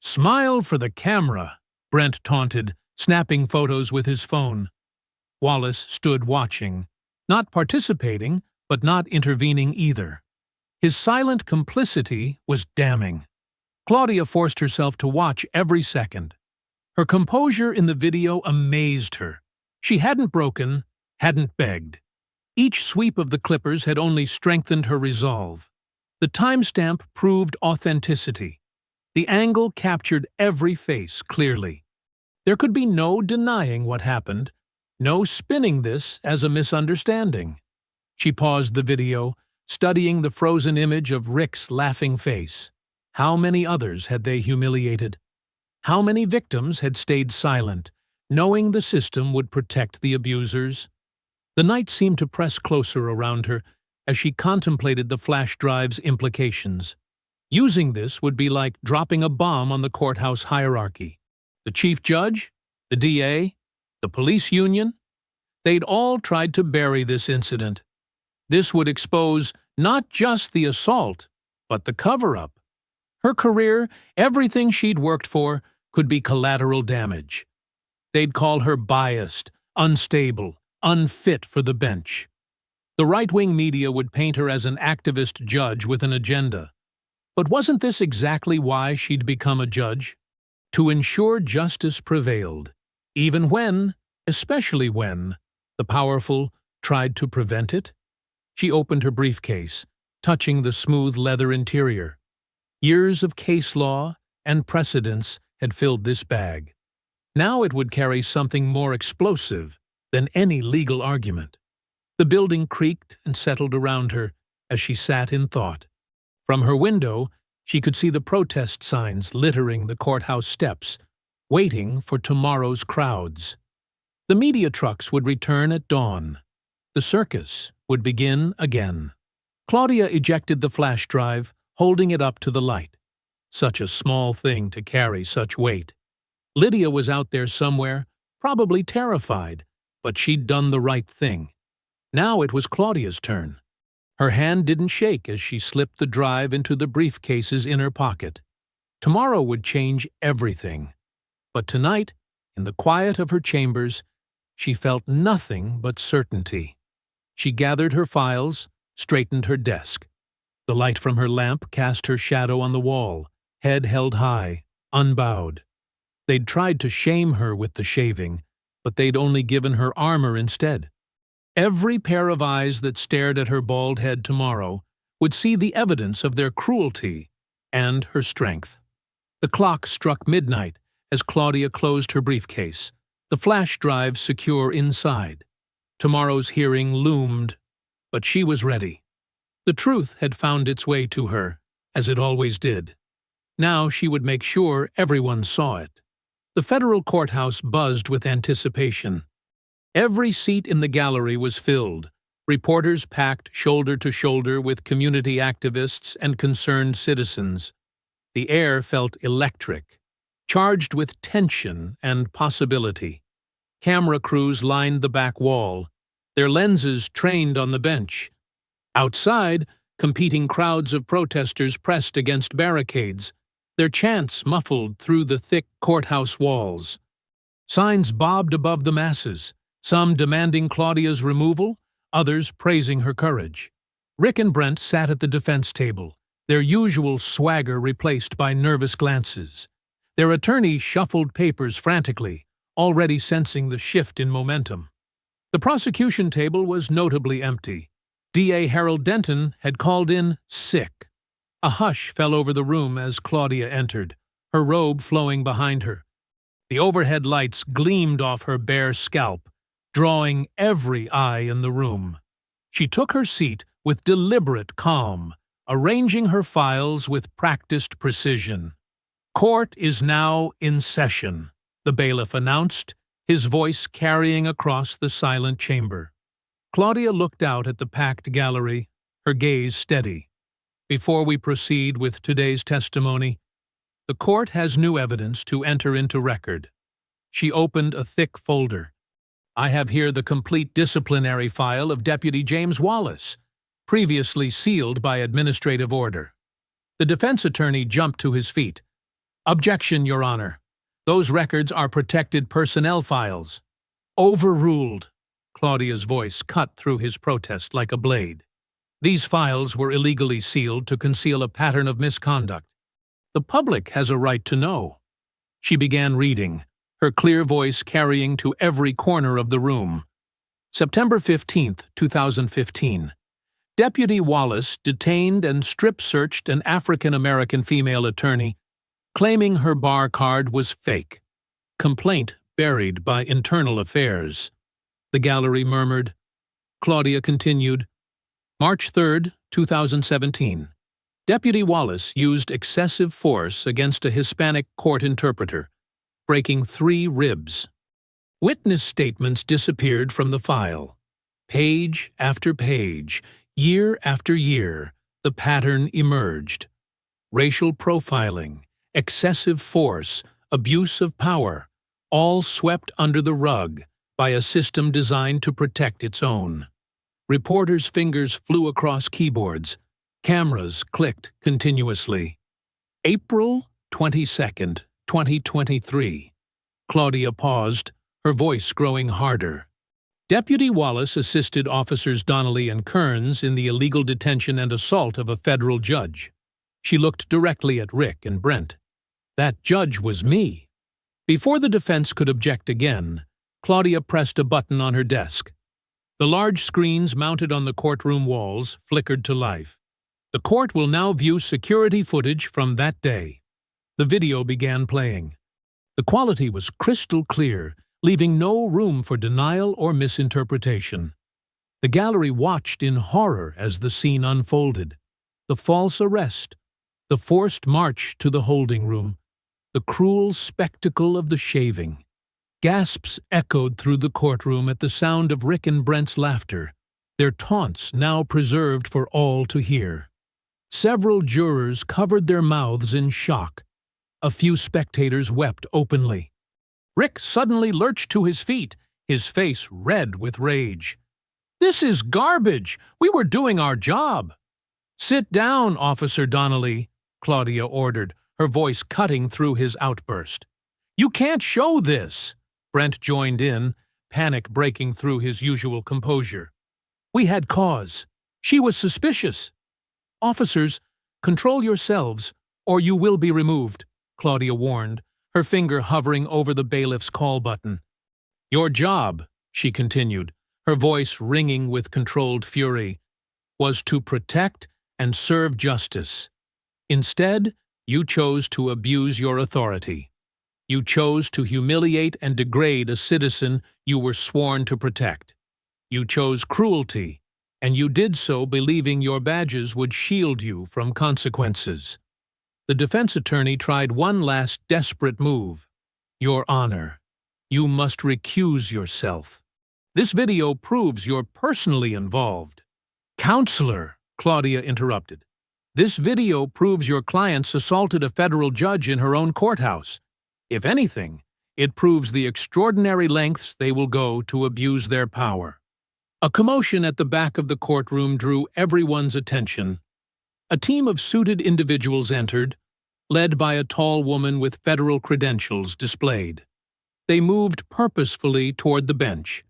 "Smile for the camera," Brent taunted, snapping photos with his phone. Wallace stood watching, not participating, but not intervening either. His silent complicity was damning. Claudia forced herself to watch every second. Her composure in the video amazed her. She hadn't broken, hadn't begged. Each sweep of the clippers had only strengthened her resolve. The timestamp proved authenticity. The angle captured every face clearly. There could be no denying what happened, no spinning this as a misunderstanding. She paused the video, studying the frozen image of Rick's laughing face. How many others had they humiliated? How many victims had stayed silent, knowing the system would protect the abusers? The night seemed to press closer around her as she contemplated the flash drive's implications. Using this would be like dropping a bomb on the courthouse hierarchy. The chief judge, the DA, the police union, they'd all tried to bury this incident. This would expose not just the assault, but the cover-up. Her career, everything she'd worked for, could be collateral damage. They'd call her biased, unstable, unfit for the bench. The right-wing media would paint her as an activist judge with an agenda. But wasn't this exactly why she'd become a judge? To ensure justice prevailed, even when, especially when, the powerful tried to prevent it? She opened her briefcase, touching the smooth leather interior. Years of case law and precedents had filled this bag. Now it would carry something more explosive than any legal argument. The building creaked and settled around her as she sat in thought. From her window, she could see the protest signs littering the courthouse steps, waiting for tomorrow's crowds. The media trucks would return at dawn. The circus would begin again. Claudia ejected the flash drive, holding it up to the light. Such a small thing to carry such weight. Lydia was out there somewhere, probably terrified, but she'd done the right thing. Now it was Claudia's turn. Her hand didn't shake as she slipped the drive into the briefcase's inner pocket. Tomorrow would change everything. But tonight, in the quiet of her chambers, she felt nothing but certainty. She gathered her files, straightened her desk. The light from her lamp cast her shadow on the wall, head held high, unbowed. They'd tried to shame her with the shaving, but they'd only given her armor instead. Every pair of eyes that stared at her bald head tomorrow would see the evidence of their cruelty and her strength. The clock struck midnight as Claudia closed her briefcase, the flash drive secure inside. Tomorrow's hearing loomed, but she was ready. The truth had found its way to her, as it always did. Now she would make sure everyone saw it. The federal courthouse buzzed with anticipation. Every seat in the gallery was filled, reporters packed shoulder to shoulder with community activists and concerned citizens. The air felt electric, charged with tension and possibility. Camera crews lined the back wall, their lenses trained on the bench. Outside, competing crowds of protesters pressed against barricades, their chants muffled through the thick courthouse walls. Signs bobbed above the masses, some demanding Claudia's removal, others praising her courage. Rick and Brent sat at the defense table, their usual swagger replaced by nervous glances. Their attorney shuffled papers frantically, already sensing the shift in momentum. The prosecution table was notably empty. DA Harold Denton had called in sick. A hush fell over the room as Claudia entered, her robe flowing behind her. The overhead lights gleamed off her bare scalp, drawing every eye in the room. She took her seat with deliberate calm, arranging her files with practiced precision. "Court is now in session," the bailiff announced, his voice carrying across the silent chamber. Claudia looked out at the packed gallery, her gaze steady. "Before we proceed with today's testimony, the court has new evidence to enter into record." She opened a thick folder. "I have here the complete disciplinary file of Deputy James Wallace, previously sealed by administrative order. The defense attorney jumped to his feet. "Objection, Your Honor. Those records are protected personnel files." "Overruled." Claudia's voice cut through his protest like a blade. "These files were illegally sealed to conceal a pattern of misconduct. The public has a right to know." She began reading, her clear voice carrying to every corner of the room. September 15, 2015. Deputy Wallace detained and strip-searched an African-American female attorney, claiming her bar card was fake. Complaint buried by internal affairs. The gallery murmured. Claudia continued. March 3, 2017. Deputy Wallace used excessive force against a Hispanic court interpreter, breaking 3 ribs. Witness statements disappeared from the file. Page after page, year after year, the pattern emerged. Racial profiling, excessive force, abuse of power, all swept under the rug by a system designed to protect its own. Reporters' fingers flew across keyboards. Cameras clicked continuously. April 22, 2023. Claudia paused, her voice growing harder. Deputy Wallace assisted Officers Donnelly and Kearns in the illegal detention and assault of a federal judge. She looked directly at Rick and Brent. That judge was me. Before the defense could object again, Claudia pressed a button on her desk. The large screens mounted on the courtroom walls flickered to life. The court will now view security footage from that day. The video began playing. The quality was crystal clear, leaving no room for denial or misinterpretation. The gallery watched in horror as the scene unfolded. The false arrest, the forced march to the holding room, the cruel spectacle of the shaving. Gasps echoed through the courtroom at the sound of Rick and Brent's laughter, their taunts now preserved for all to hear. Several jurors covered their mouths in shock. A few spectators wept openly. Rick suddenly lurched to his feet, his face red with rage. "This is garbage! We were doing our job!" "Sit down, Officer Donnelly," Claudia ordered, her voice cutting through his outburst. "You can't show this!" Brent joined in, panic breaking through his usual composure. "We had cause. She was suspicious." "Officers, control yourselves, or you will be removed," Claudia warned, her finger hovering over the bailiff's call button. "Your job," she continued, her voice ringing with controlled fury, "was to protect and serve justice. Instead, you chose to abuse your authority. You chose to humiliate and degrade a citizen you were sworn to protect. You chose cruelty, and you did so believing your badges would shield you from consequences." The defense attorney tried one last desperate move. "Your Honor, you must recuse yourself. This video proves you're personally involved." "Counselor," Claudia interrupted, "this video proves your clients assaulted a federal judge in her own courthouse. If anything, it proves the extraordinary lengths they will go to abuse their power." A commotion at the back of the courtroom drew everyone's attention. A team of suited individuals entered, led by a tall woman with federal credentials displayed. They moved purposefully toward the bench.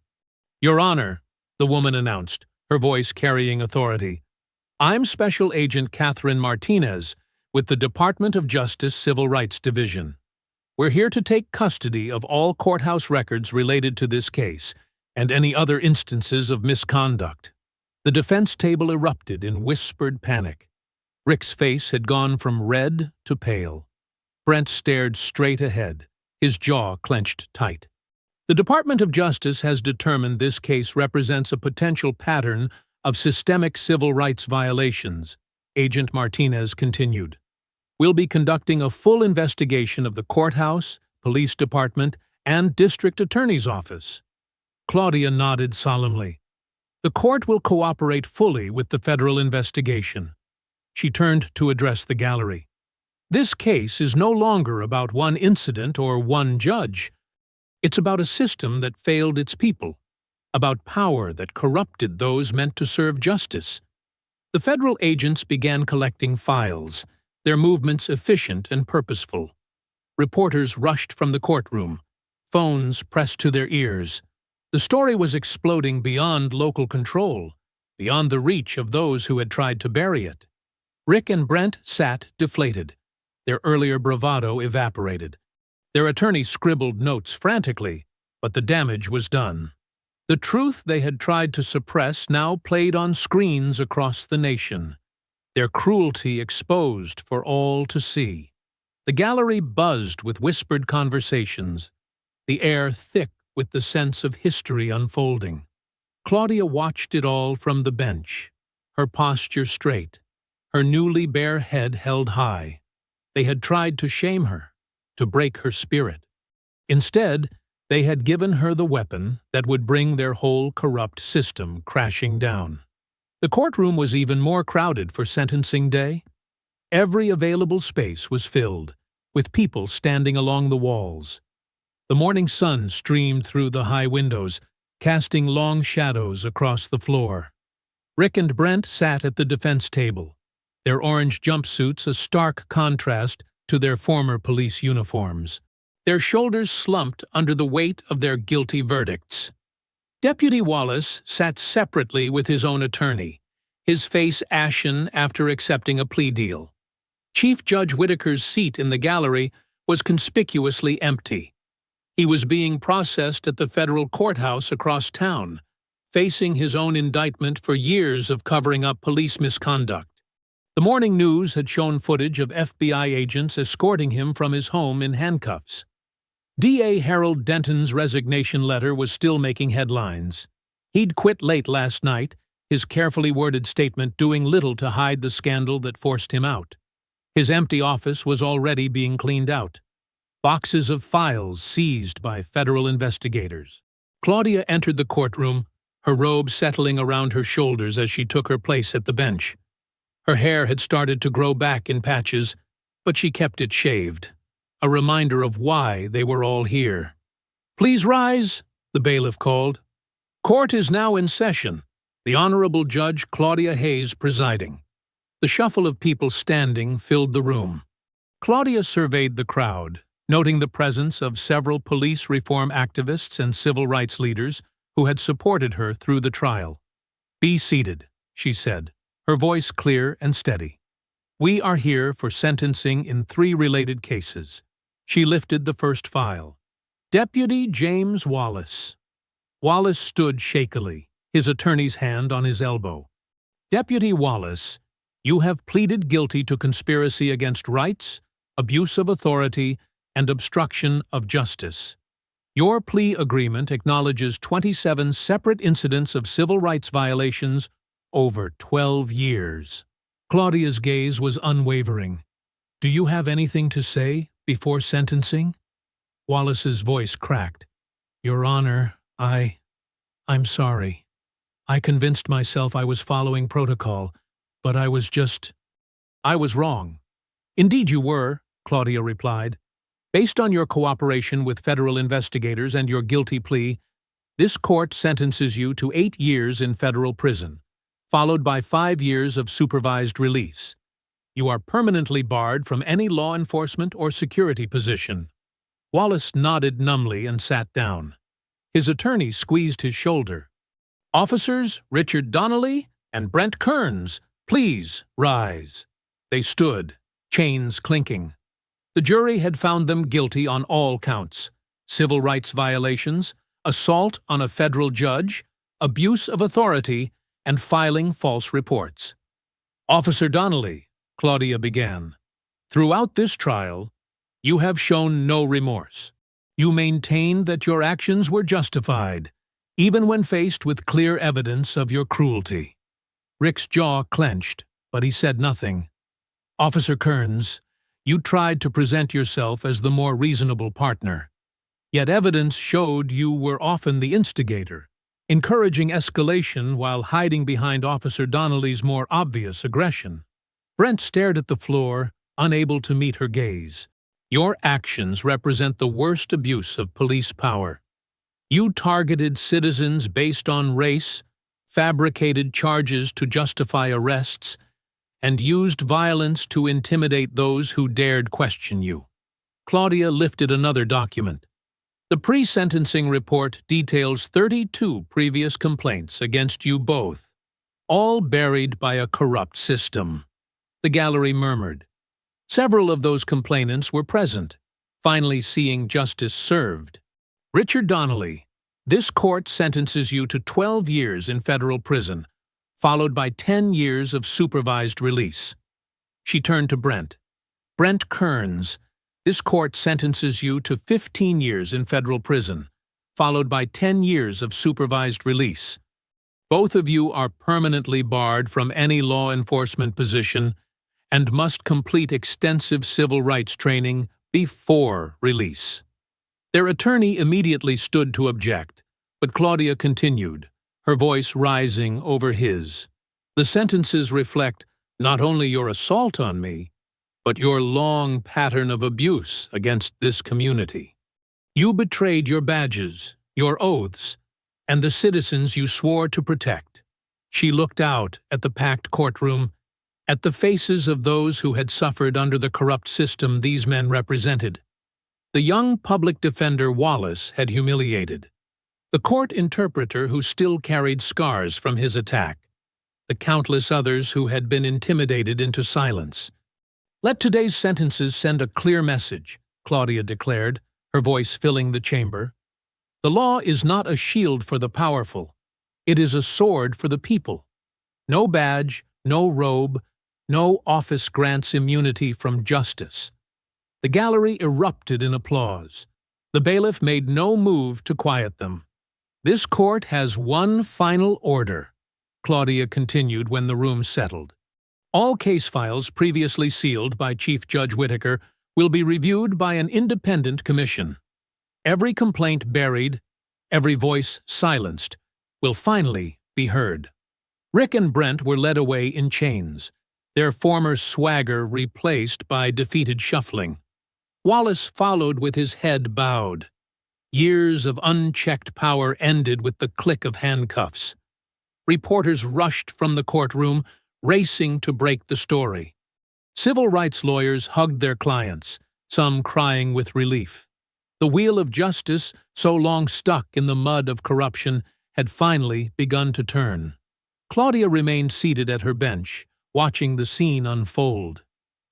"Your Honor," the woman announced, her voice carrying authority, "I'm Special Agent Catherine Martinez with the Department of Justice Civil Rights Division. We're here to take custody of all courthouse records related to this case and any other instances of misconduct." The defense table erupted in whispered panic. Rick's face had gone from red to pale. Brent stared straight ahead, his jaw clenched tight. "The Department of Justice has determined this case represents a potential pattern of systemic civil rights violations," Agent Martinez continued. "We'll be conducting a full investigation of the courthouse, police department, and district attorney's office." Claudia nodded solemnly. "The court will cooperate fully with the federal investigation." She turned to address the gallery. "This case is no longer about one incident or one judge. It's about a system that failed its people, about power that corrupted those meant to serve justice. The federal agents began collecting files, their movements efficient and purposeful. Reporters rushed from the courtroom, phones pressed to their ears. The story was exploding beyond local control, beyond the reach of those who had tried to bury it. Rick and Brent sat deflated. Their earlier bravado evaporated. Their attorney scribbled notes frantically, but the damage was done. The truth they had tried to suppress now played on screens across the nation, their cruelty exposed for all to see. The gallery buzzed with whispered conversations, the air thick with the sense of history unfolding. Claudia watched it all from the bench, her posture straight, her newly bare head held high. They had tried to shame her, to break her spirit. Instead, they had given her the weapon that would bring their whole corrupt system crashing down. The courtroom was even more crowded for sentencing day. Every available space was filled, with people standing along the walls. The morning sun streamed through the high windows, casting long shadows across the floor. Rick and Brent sat at the defense table, their orange jumpsuits a stark contrast to their former police uniforms. Their shoulders slumped under the weight of their guilty verdicts. Deputy Wallace sat separately with his own attorney, his face ashen after accepting a plea deal. Chief Judge Whitaker's seat in the gallery was conspicuously empty. He was being processed at the federal courthouse across town, facing his own indictment for years of covering up police misconduct. The morning news had shown footage of FBI agents escorting him from his home in handcuffs. D.A. Harold Denton's resignation letter was still making headlines. He'd quit late last night, his carefully worded statement doing little to hide the scandal that forced him out. His empty office was already being cleaned out. Boxes of files seized by federal investigators. Claudia entered the courtroom, her robe settling around her shoulders as she took her place at the bench. Her hair had started to grow back in patches, but she kept it shaved, a reminder of why they were all here. "Please rise," the bailiff called. "Court is now in session. The Honorable Judge Claudia Hayes presiding." The shuffle of people standing filled the room. Claudia surveyed the crowd, noting the presence of several police reform activists and civil rights leaders who had supported her through the trial. "Be seated," she said, her voice clear and steady. "We are here for sentencing in 3 related cases." She lifted the first file. Deputy James Wallace. Wallace stood shakily, his attorney's hand on his elbow. "Deputy Wallace, you have pleaded guilty to conspiracy against rights, abuse of authority, and obstruction of justice. Your plea agreement acknowledges 27 separate incidents of civil rights violations over 12 years. Claudia's gaze was unwavering. "Do you have anything to say before sentencing?" Wallace's voice cracked. "Your Honor, I'm sorry. I convinced myself I was following protocol, but I was wrong." "Indeed you were," Claudia replied. "Based on your cooperation with federal investigators and your guilty plea, this court sentences you to 8 years in federal prison, followed by 5 years of supervised release. You are permanently barred from any law enforcement or security position." Wallace nodded numbly and sat down. His attorney squeezed his shoulder. "Officers Richard Donnelly and Brent Kearns, please rise." They stood, chains clinking. The jury had found them guilty on all counts: civil rights violations, assault on a federal judge, abuse of authority, and filing false reports. "Officer Donnelly," Claudia began, "throughout this trial, you have shown no remorse. You maintained that your actions were justified, even when faced with clear evidence of your cruelty." Rick's jaw clenched, but he said nothing. "Officer Kearns, you tried to present yourself as the more reasonable partner. Yet evidence showed you were often the instigator, encouraging escalation while hiding behind Officer Donnelly's more obvious aggression." Brent stared at the floor, unable to meet her gaze. "Your actions represent the worst abuse of police power. You targeted citizens based on race, fabricated charges to justify arrests, and used violence to intimidate those who dared question you. Claudia lifted another document. The pre-sentencing report details 32 previous complaints against you both, all buried by a corrupt system. The gallery murmured. Several of those complainants were present, finally seeing justice served. Richard Donnelly, this court sentences you to 12 years in federal prison, followed by 10 years of supervised release. She turned to Brent. Brent Kearns, this court sentences you to 15 years in federal prison, followed by 10 years of supervised release. Both of you are permanently barred from any law enforcement position and must complete extensive civil rights training before release. Their attorney immediately stood to object, but Claudia continued, her voice rising over his. The sentences reflect not only your assault on me, but your long pattern of abuse against this community. You betrayed your badges, your oaths, and the citizens you swore to protect. She looked out at the packed courtroom, at the faces of those who had suffered under the corrupt system these men represented. The young public defender Wallace had humiliated, the court interpreter who still carried scars from his attack, the countless others who had been intimidated into silence. Let today's sentences send a clear message, Claudia declared, her voice filling the chamber. The law is not a shield for the powerful. It is a sword for the people. No badge, no robe, no office grants immunity from justice. The gallery erupted in applause. The bailiff made no move to quiet them. This court has one final order, Claudia continued when the room settled. All case files previously sealed by Chief Judge Whitaker will be reviewed by an independent commission. Every complaint buried, every voice silenced, will finally be heard. Rick and Brent were led away in chains, their former swagger replaced by defeated shuffling. Wallace followed with his head bowed. Years of unchecked power ended with the click of handcuffs. Reporters rushed from the courtroom, racing to break the story. Civil rights lawyers hugged their clients, some crying with relief. The wheel of justice, so long stuck in the mud of corruption, had finally begun to turn. Claudia remained seated at her bench, watching the scene unfold.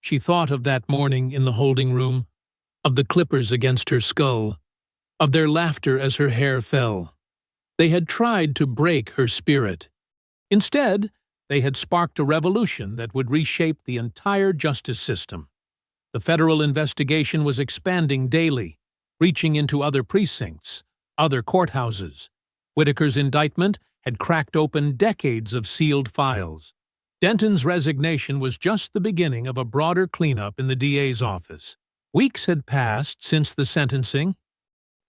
She thought of that morning in the holding room, of the clippers against her skull, of their laughter as her hair fell. They had tried to break her spirit. Instead, they had sparked a revolution that would reshape the entire justice system. The federal investigation was expanding daily, reaching into other precincts, other courthouses. Whitaker's indictment had cracked open decades of sealed files. Denton's resignation was just the beginning of a broader cleanup in the DA's office. Weeks had passed since the sentencing.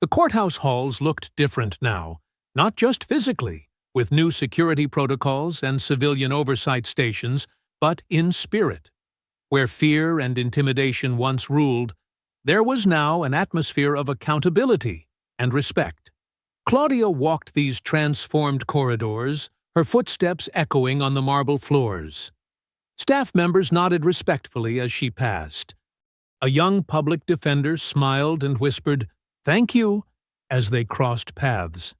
The courthouse halls looked different now, not just physically, with new security protocols and civilian oversight stations, but in spirit. Where fear and intimidation once ruled, there was now an atmosphere of accountability and respect. Claudia walked these transformed corridors, her footsteps echoing on the marble floors. Staff members nodded respectfully as she passed. A young public defender smiled and whispered, "Thank you," as they crossed paths.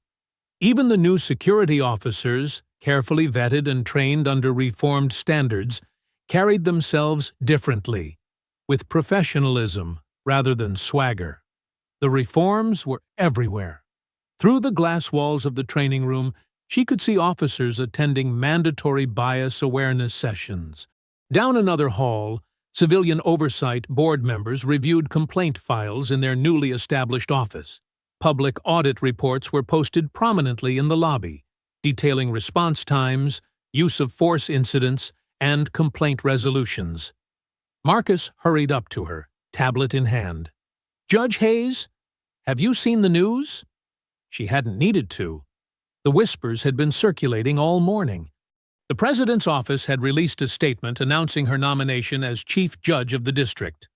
Even the new security officers, carefully vetted and trained under reformed standards, carried themselves differently, with professionalism rather than swagger. The reforms were everywhere. Through the glass walls of the training room, she could see officers attending mandatory bias awareness sessions. Down another hall, civilian oversight board members reviewed complaint files in their newly established office. Public audit reports were posted prominently in the lobby, detailing response times, use of force incidents, and complaint resolutions. Marcus hurried up to her, tablet in hand. "Judge Hayes, have you seen the news?" She hadn't needed to. The whispers had been circulating all morning. The president's office had released a statement announcing her nomination as chief judge of the district.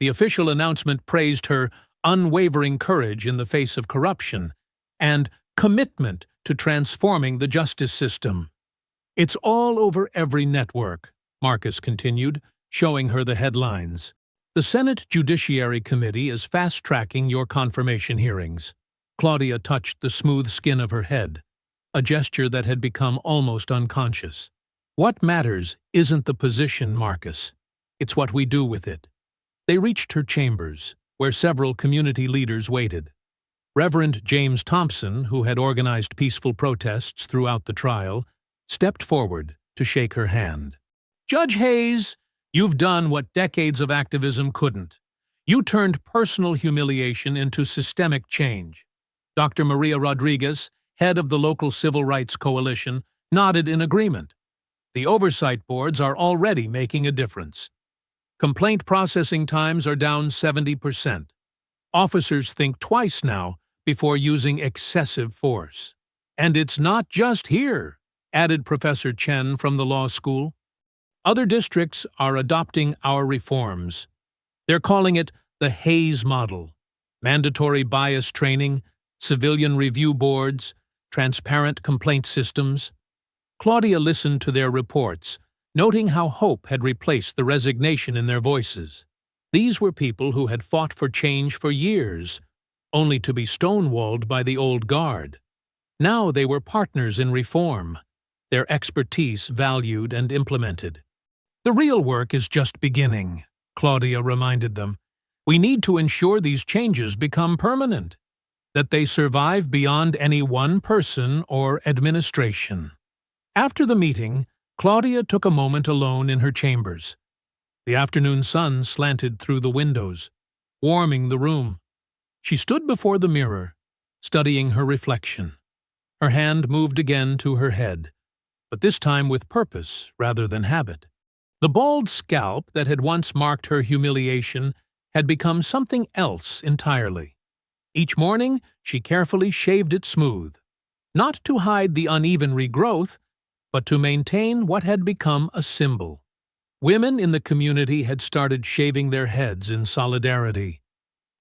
The official announcement praised her unwavering courage in the face of corruption and commitment to transforming the justice system. It's all over every network, Marcus continued, showing her the headlines. The Senate Judiciary Committee is fast-tracking your confirmation hearings. Claudia touched the smooth skin of her head, a gesture that had become almost unconscious. What matters isn't the position, Marcus. It's what we do with it. They reached her chambers, where several community leaders waited. Reverend James Thompson, who had organized peaceful protests throughout the trial, stepped forward to shake her hand. Judge Hayes, you've done what decades of activism couldn't. You turned personal humiliation into systemic change. Dr. Maria Rodriguez, head of the local Civil Rights Coalition, nodded in agreement. The oversight boards are already making a difference. Complaint processing times are down 70%. Officers think twice now before using excessive force. And it's not just here, added Professor Chen from the law school. Other districts are adopting our reforms. They're calling it the Hayes model. Mandatory bias training, civilian review boards, transparent complaint systems. Claudia listened to their reports, noting how hope had replaced the resignation in their voices. These were people who had fought for change for years, only to be stonewalled by the old guard. Now they were partners in reform, their expertise valued and implemented. The real work is just beginning, Claudia reminded them. We need to ensure these changes become permanent, that they survive beyond any one person or administration. After the meeting, Claudia took a moment alone in her chambers. The afternoon sun slanted through the windows, warming the room. She stood before the mirror, studying her reflection. Her hand moved again to her head, but this time with purpose rather than habit. The bald scalp that had once marked her humiliation had become something else entirely. Each morning, she carefully shaved it smooth, not to hide the uneven regrowth, but to maintain what had become a symbol. Women in the community had started shaving their heads in solidarity.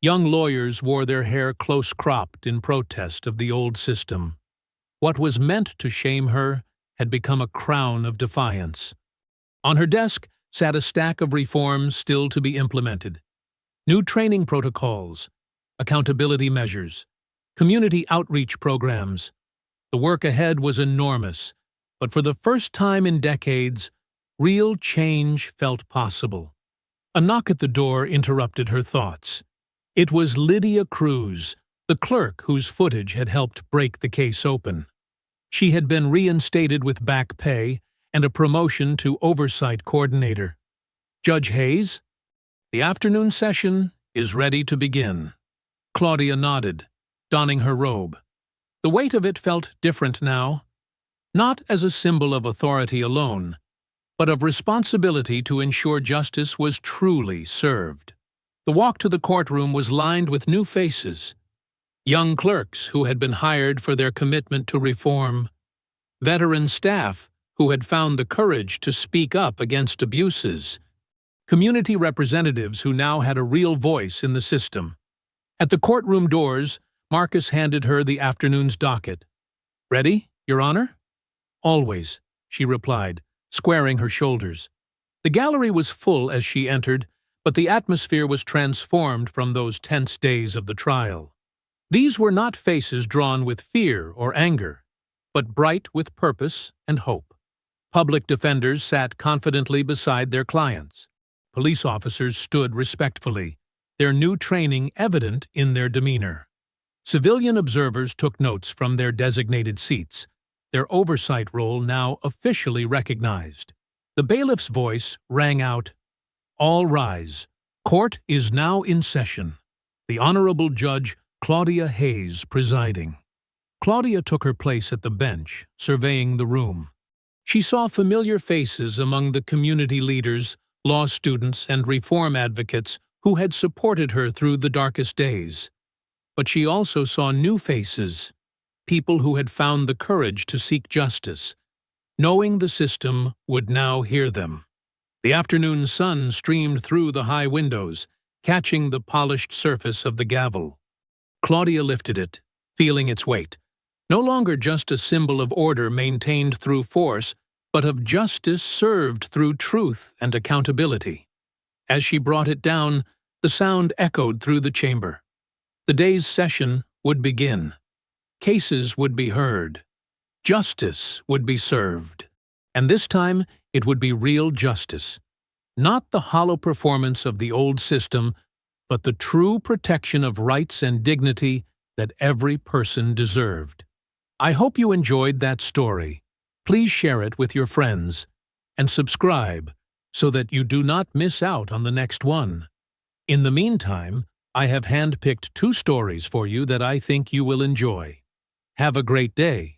Young lawyers wore their hair close-cropped in protest of the old system. What was meant to shame her had become a crown of defiance. On her desk sat a stack of reforms still to be implemented. New training protocols, accountability measures, community outreach programs. The work ahead was enormous, but for the first time in decades, real change felt possible. A knock at the door interrupted her thoughts. It was Lydia Cruz, the clerk whose footage had helped break the case open. She had been reinstated with back pay and a promotion to oversight coordinator. Judge Hayes, the afternoon session is ready to begin. Claudia nodded, donning her robe. The weight of it felt different now, not as a symbol of authority alone, but of responsibility to ensure justice was truly served. The walk to the courtroom was lined with new faces, young clerks who had been hired for their commitment to reform, veteran staff who had found the courage to speak up against abuses, community representatives who now had a real voice in the system. At the courtroom doors, Marcus handed her the afternoon's docket. "Ready, Your Honor?" "Always," she replied, squaring her shoulders. The gallery was full as she entered, but the atmosphere was transformed from those tense days of the trial. These were not faces drawn with fear or anger, but bright with purpose and hope. Public defenders sat confidently beside their clients. Police officers stood respectfully, their new training evident in their demeanor. Civilian observers took notes from their designated seats, their oversight role now officially recognized. The bailiff's voice rang out, "All rise. Court is now in session." The Honorable Judge Claudia Hayes presiding. Claudia took her place at the bench, surveying the room. She saw familiar faces among the community leaders, law students, and reform advocates who had supported her through the darkest days. But she also saw new faces, people who had found the courage to seek justice, knowing the system would now hear them. The afternoon sun streamed through the high windows, catching the polished surface of the gavel. Claudia lifted it, feeling its weight. No longer just a symbol of order maintained through force, but of justice served through truth and accountability. As she brought it down, the sound echoed through the chamber. The day's session would begin. Cases would be heard. Justice would be served. And this time, it would be real justice. Not the hollow performance of the old system, but the true protection of rights and dignity that every person deserved. I hope you enjoyed that story. Please share it with your friends and subscribe so that you do not miss out on the next one. In the meantime, I have handpicked 2 stories for you that I think you will enjoy. Have a great day.